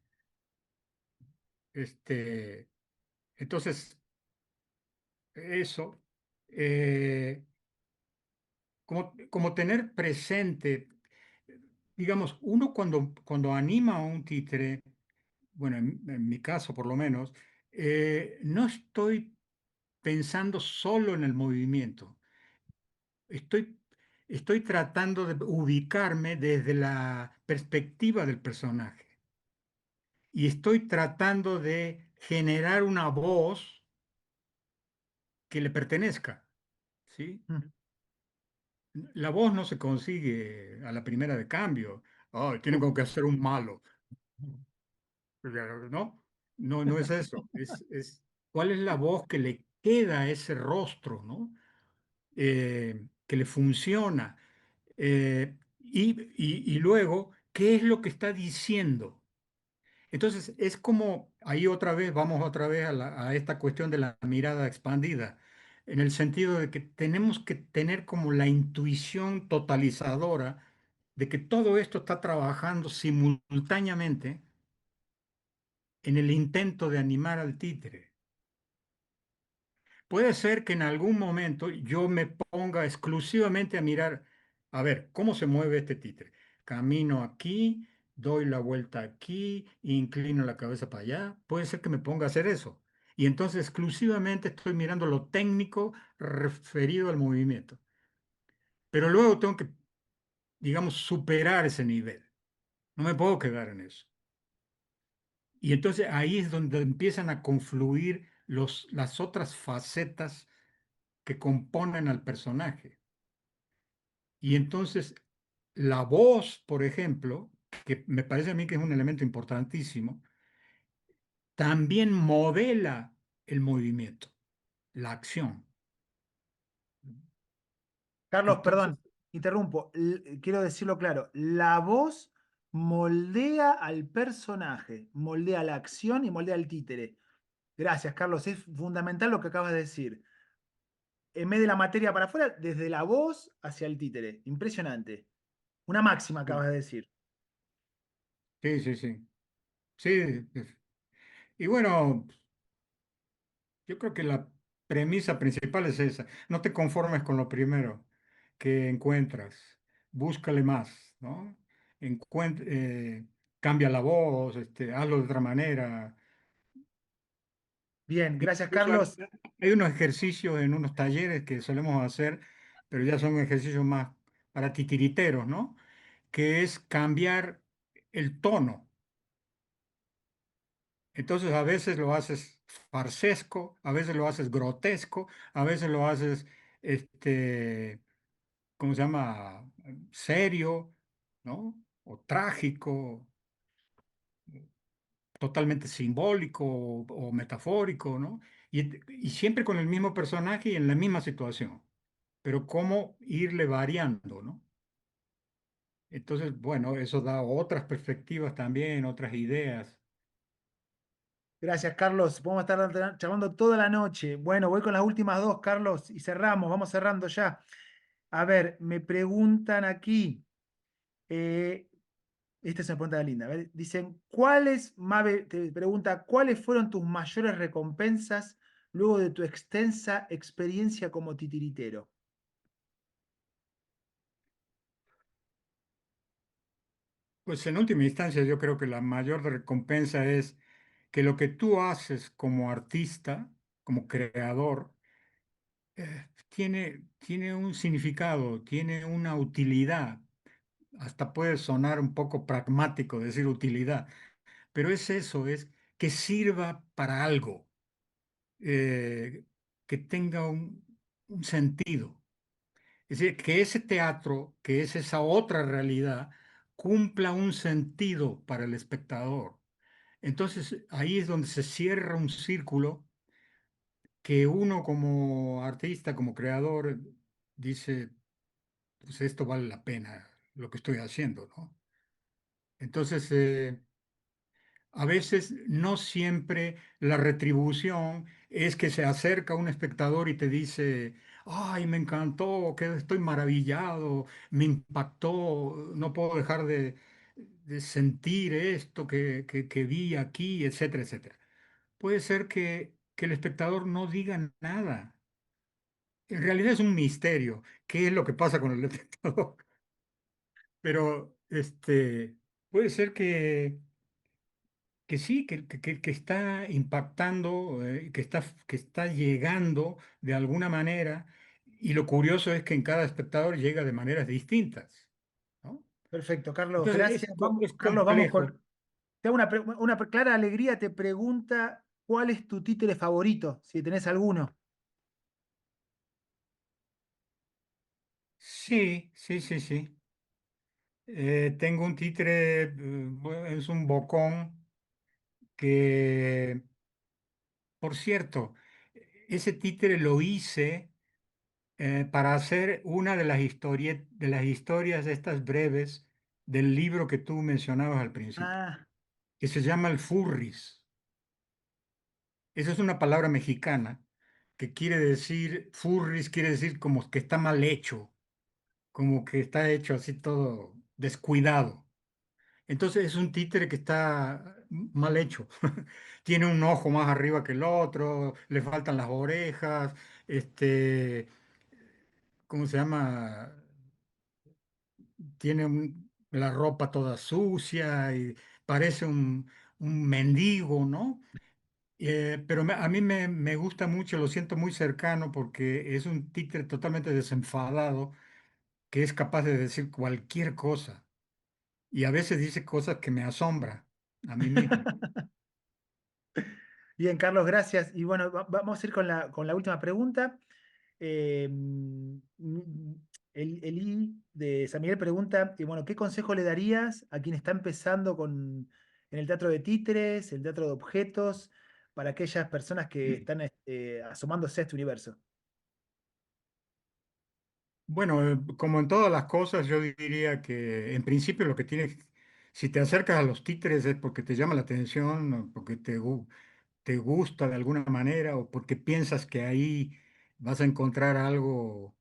Este, entonces, eso, eh, como tener presente, digamos, uno cuando anima a un títere, bueno, en mi caso por lo menos, no estoy pensando solo en el movimiento, estoy, estoy tratando de ubicarme desde la perspectiva del personaje y estoy tratando de generar una voz que le pertenezca, ¿sí? La voz no se consigue a la primera de cambio. Oh, tiene como que hacer un malo. No, no es eso. Es cuál es la voz que le queda a ese rostro, ¿no? Que le funciona. Y luego, ¿qué es lo que está diciendo? Entonces, es como, ahí otra vez, vamos otra vez a esta cuestión de la mirada expandida, en el sentido de que tenemos que tener como la intuición totalizadora de que todo esto está trabajando simultáneamente en el intento de animar al títere. Puede ser que en algún momento yo me ponga exclusivamente a mirar, a ver, ¿cómo se mueve este títere? Camino aquí, doy la vuelta aquí, inclino la cabeza para allá. Puede ser que me ponga a hacer eso. Y entonces exclusivamente estoy mirando lo técnico referido al movimiento. Pero luego tengo que, digamos, superar ese nivel. No me puedo quedar en eso. Y entonces ahí es donde empiezan a confluir las otras facetas que componen al personaje. Y entonces la voz, por ejemplo, que me parece a mí que es un elemento importantísimo, también modela el movimiento, la acción. Carlos, Entonces, perdón, interrumpo. Quiero decirlo claro. La voz moldea al personaje, moldea la acción y moldea al títere. Gracias, Carlos. Es fundamental lo que acabas de decir. En vez de la materia para afuera, desde la voz hacia el títere. Impresionante. Una máxima acabas de decir. sí, sí, sí. Sí, y bueno, yo creo que la premisa principal es esa. No te conformes con lo primero que encuentras. Búscale más, ¿no? Cambia la voz, hazlo de otra manera. Bien, gracias, Incluso Carlos. hay unos ejercicios en unos talleres que solemos hacer, pero ya son ejercicios más para titiriteros, ¿no? Que es cambiar el tono. Entonces a veces lo haces farsesco, a veces lo haces grotesco, a veces lo haces, ¿cómo se llama? Serio, ¿no? O trágico, totalmente simbólico o metafórico, ¿no? Y siempre con el mismo personaje y en la misma situación, pero cómo irle variando, ¿no? Entonces, bueno, eso da otras perspectivas también, otras ideas. Gracias, Carlos. Podemos estar charlando toda la noche. Bueno, voy con las últimas dos, Carlos, y cerramos. Vamos cerrando ya. A ver, me preguntan aquí. eh, Esta es una pregunta linda. A ver, dicen, Mabe te pregunta, ¿cuáles fueron tus mayores recompensas luego de tu extensa experiencia como titiritero? Pues en última instancia, yo creo que la mayor recompensa es que lo que tú haces como artista, como creador, tiene un significado, tiene una utilidad. Hasta puede sonar un poco pragmático decir utilidad, pero es eso, es que sirva para algo, eh, que tenga un sentido. Es decir, que ese teatro, que es esa otra realidad, cumpla un sentido para el espectador. Entonces ahí es donde se cierra un círculo que uno como artista, como creador, dice, pues esto vale la pena lo que estoy haciendo, ¿no? Entonces, a veces no siempre la retribución es que se acerca un espectador y te dice, ay, me encantó, que estoy maravillado, me impactó, no puedo dejar de sentir esto que vi aquí, etcétera, etcétera. Puede ser que el espectador no diga nada. En realidad es un misterio qué es lo que pasa con el espectador, pero puede ser que sí, que está impactando, que está llegando de alguna manera, y lo curioso es que en cada espectador llega de maneras distintas, ¿no? Perfecto, Carlos, Entonces gracias. Vamos, es Carlos, vamos complejo. con. Te hago clara alegría, te pregunta, ¿cuál es tu títere favorito? Si tenés alguno. Sí, sí, sí, sí. Tengo un títere, bueno, es un bocón que, por cierto, ese títere lo hice para hacer una de las historias estas breves del libro que tú mencionabas al principio, Ah, que se llama el furris. Esa es una palabra mexicana que quiere decir, furris quiere decir como que está mal hecho, como que está hecho así todo. descuidado. Entonces es un títere que está mal hecho. Tiene un ojo más arriba que el otro, le faltan las orejas, este, ¿cómo se llama? Tiene la ropa toda sucia y parece un mendigo, ¿no? Pero a mí me gusta mucho, lo siento muy cercano porque es un títere totalmente desenfadado que es capaz de decir cualquier cosa y a veces dice cosas que me asombra a mí mismo. Bien, Carlos, gracias. Y bueno, vamos a ir con la última pregunta. Eli de San Miguel pregunta, bueno, ¿qué consejo le darías a quien está empezando en el teatro de títeres, el teatro de objetos, para aquellas personas que están asomándose a este universo? Bueno, como en todas las cosas, yo diría que en principio lo que tienes, si te acercas a los títeres es porque te llama la atención o porque te gusta de alguna manera o porque piensas que ahí vas a encontrar algo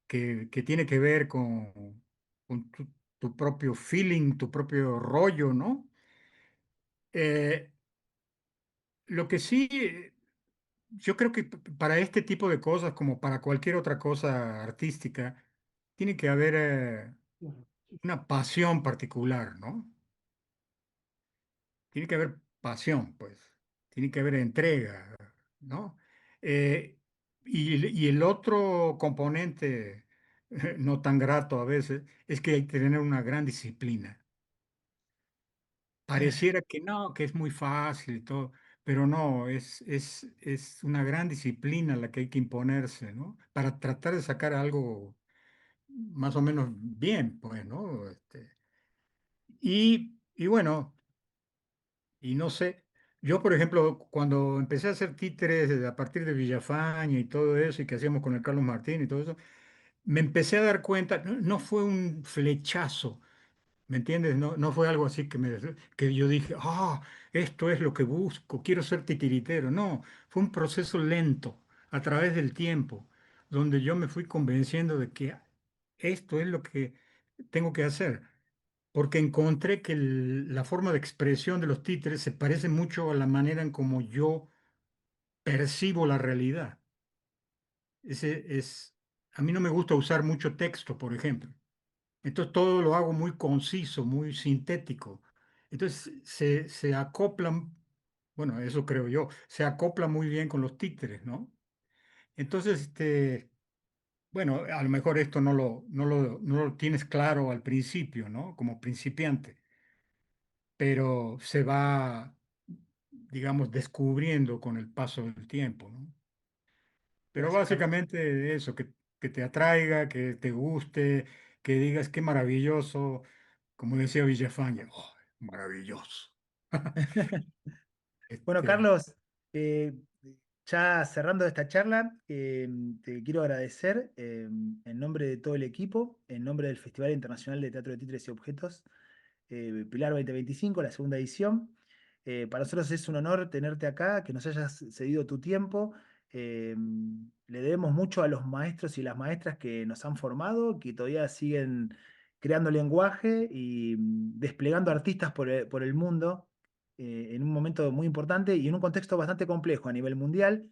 que tiene que ver con tu propio feeling, tu propio rollo, ¿no? Eh, lo que sí, yo creo que para este tipo de cosas, como para cualquier otra cosa artística, tiene que haber una pasión particular, ¿no? Tiene que haber pasión, pues, tiene que haber entrega, ¿no? Eh, y el otro componente, no tan grato a veces, es que hay que tener una gran disciplina. Pareciera que no, que es muy fácil y todo, pero no, es una gran disciplina la que hay que imponerse, ¿no? Para tratar de sacar algo más o menos bien, pues, ¿no? Y bueno, y no sé, yo por ejemplo, cuando empecé a hacer títeres a partir de Villafaña y todo eso, y que hacíamos con el Carlos Martín y todo eso, me empecé a dar cuenta, no fue un flechazo. ¿Me entiendes? No fue algo así que yo dije, esto es lo que busco, quiero ser titiritero. No, fue un proceso lento a través del tiempo, donde yo me fui convenciendo de que esto es lo que tengo que hacer, porque encontré que la forma de expresión de los títeres se parece mucho a la manera en como yo percibo la realidad. A mí no me gusta usar mucho texto, por ejemplo. Entonces todo lo hago muy conciso, muy sintético. Entonces se acoplan, bueno, eso creo yo, se acopla muy bien con los títeres, ¿no? Entonces, bueno, a lo mejor esto no lo tienes claro al principio, ¿no? Como principiante, pero se va, digamos, descubriendo con el paso del tiempo, ¿no? Pero Gracias, Carlos. básicamente eso, que te atraiga, que te guste, que digas qué maravilloso, como decía Villafaña, "Oh, maravilloso". Bueno, Este, Carlos, eh, ya cerrando esta charla, te quiero agradecer en nombre de todo el equipo, en nombre del Festival Internacional de Teatro de Títeres y Objetos, Pilar 2025, la segunda edición. Para nosotros es un honor tenerte acá, que nos hayas cedido tu tiempo. Eh, Le debemos mucho a los maestros y las maestras que nos han formado, que todavía siguen creando lenguaje y desplegando artistas por el mundo en un momento muy importante y en un contexto bastante complejo a nivel mundial.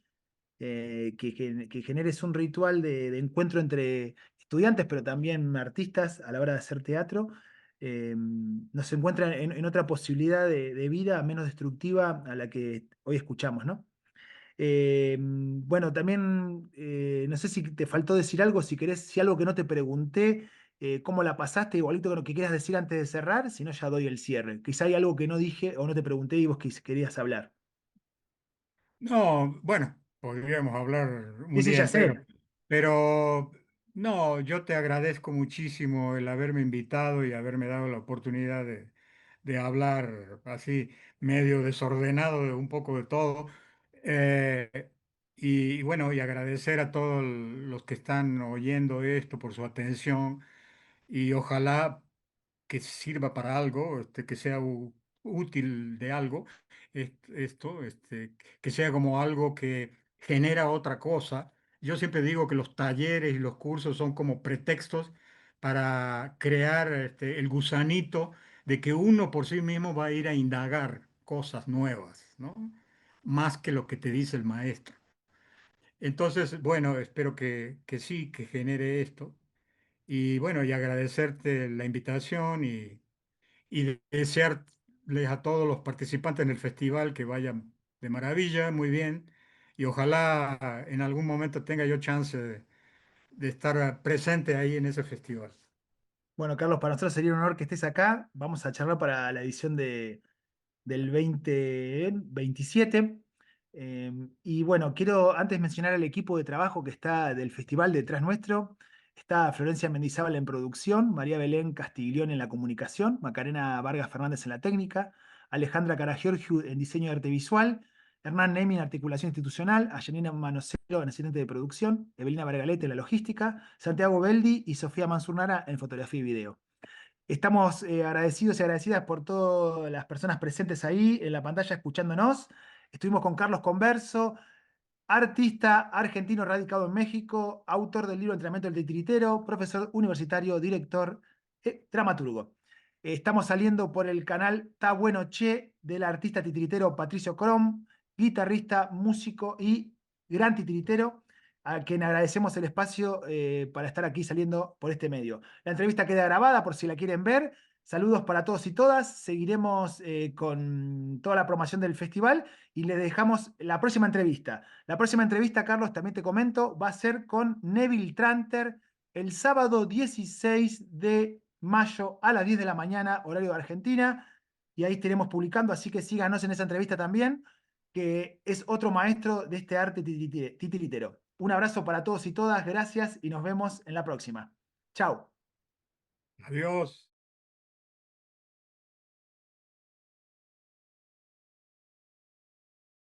Que generes un ritual de encuentro entre estudiantes, pero también artistas a la hora de hacer teatro, nos encuentra en otra posibilidad de vida menos destructiva a la que hoy escuchamos, ¿no? Bueno, también no sé si te faltó decir algo, si querés, si algo que no te pregunté, cómo la pasaste, igualito que lo que quieras decir antes de cerrar, si no ya doy el cierre. Quizá hay algo que no dije o no te pregunté y vos querías hablar. no, bueno, podríamos hablar Sí, un sí, día ya entero, sé. pero no, yo te agradezco muchísimo el haberme invitado y haberme dado la oportunidad de hablar así medio desordenado de un poco de todo. Eh, y bueno, y agradecer a todos los que están oyendo esto por su atención y ojalá que sirva para algo, que sea útil de algo, esto, que sea como algo que genera otra cosa. Yo siempre digo que los talleres y los cursos son como pretextos para crear el gusanito de que uno por sí mismo va a ir a indagar cosas nuevas, ¿no? Más que lo que te dice el maestro. Entonces, bueno, espero que sí, que genere esto. Y bueno, y agradecerte la invitación y desearles a todos los participantes en el festival que vayan de maravilla, muy bien. Y ojalá en algún momento tenga yo chance de estar presente ahí en ese festival. Bueno, Carlos, para nosotros sería un honor que estés acá. Vamos a charlar para la edición del 2027. Y bueno, quiero antes mencionar al equipo de trabajo que está del festival detrás nuestro. Está Florencia Mendizábal en producción, María Belén Castiglione en la comunicación, Macarena Vargas Fernández en la técnica, Alejandra Caragiorgiu en diseño de arte visual, Hernán Nemi en articulación institucional, Ayanina Manosero en asistente de producción, Evelina Bargalete en la logística, Santiago Beldi y Sofía Manzurnara en fotografía y video. Estamos agradecidos y agradecidas por todas las personas presentes ahí en la pantalla escuchándonos. Estuvimos con Carlos Converso, artista argentino radicado en México, autor del libro Entrenamiento del Titiritero, profesor universitario, director, dramaturgo. Estamos saliendo por el canal Ta Bueno Che del artista titiritero Patricio Crom, guitarrista, músico y gran titiritero, a quien agradecemos el espacio para estar aquí saliendo por este medio. La entrevista queda grabada por si la quieren ver. Saludos para todos y todas. Seguiremos con toda la promoción del festival y les dejamos la próxima entrevista. La próxima entrevista, Carlos, también te comento, va a ser con Neville Tranter el sábado 16 de mayo a las 10 de la mañana, horario de Argentina, y ahí estaremos publicando, así que síganos en esa entrevista también, que es otro maestro de este arte titiritero. Un abrazo para todos y todas, gracias y nos vemos en la próxima. Chao. Adiós.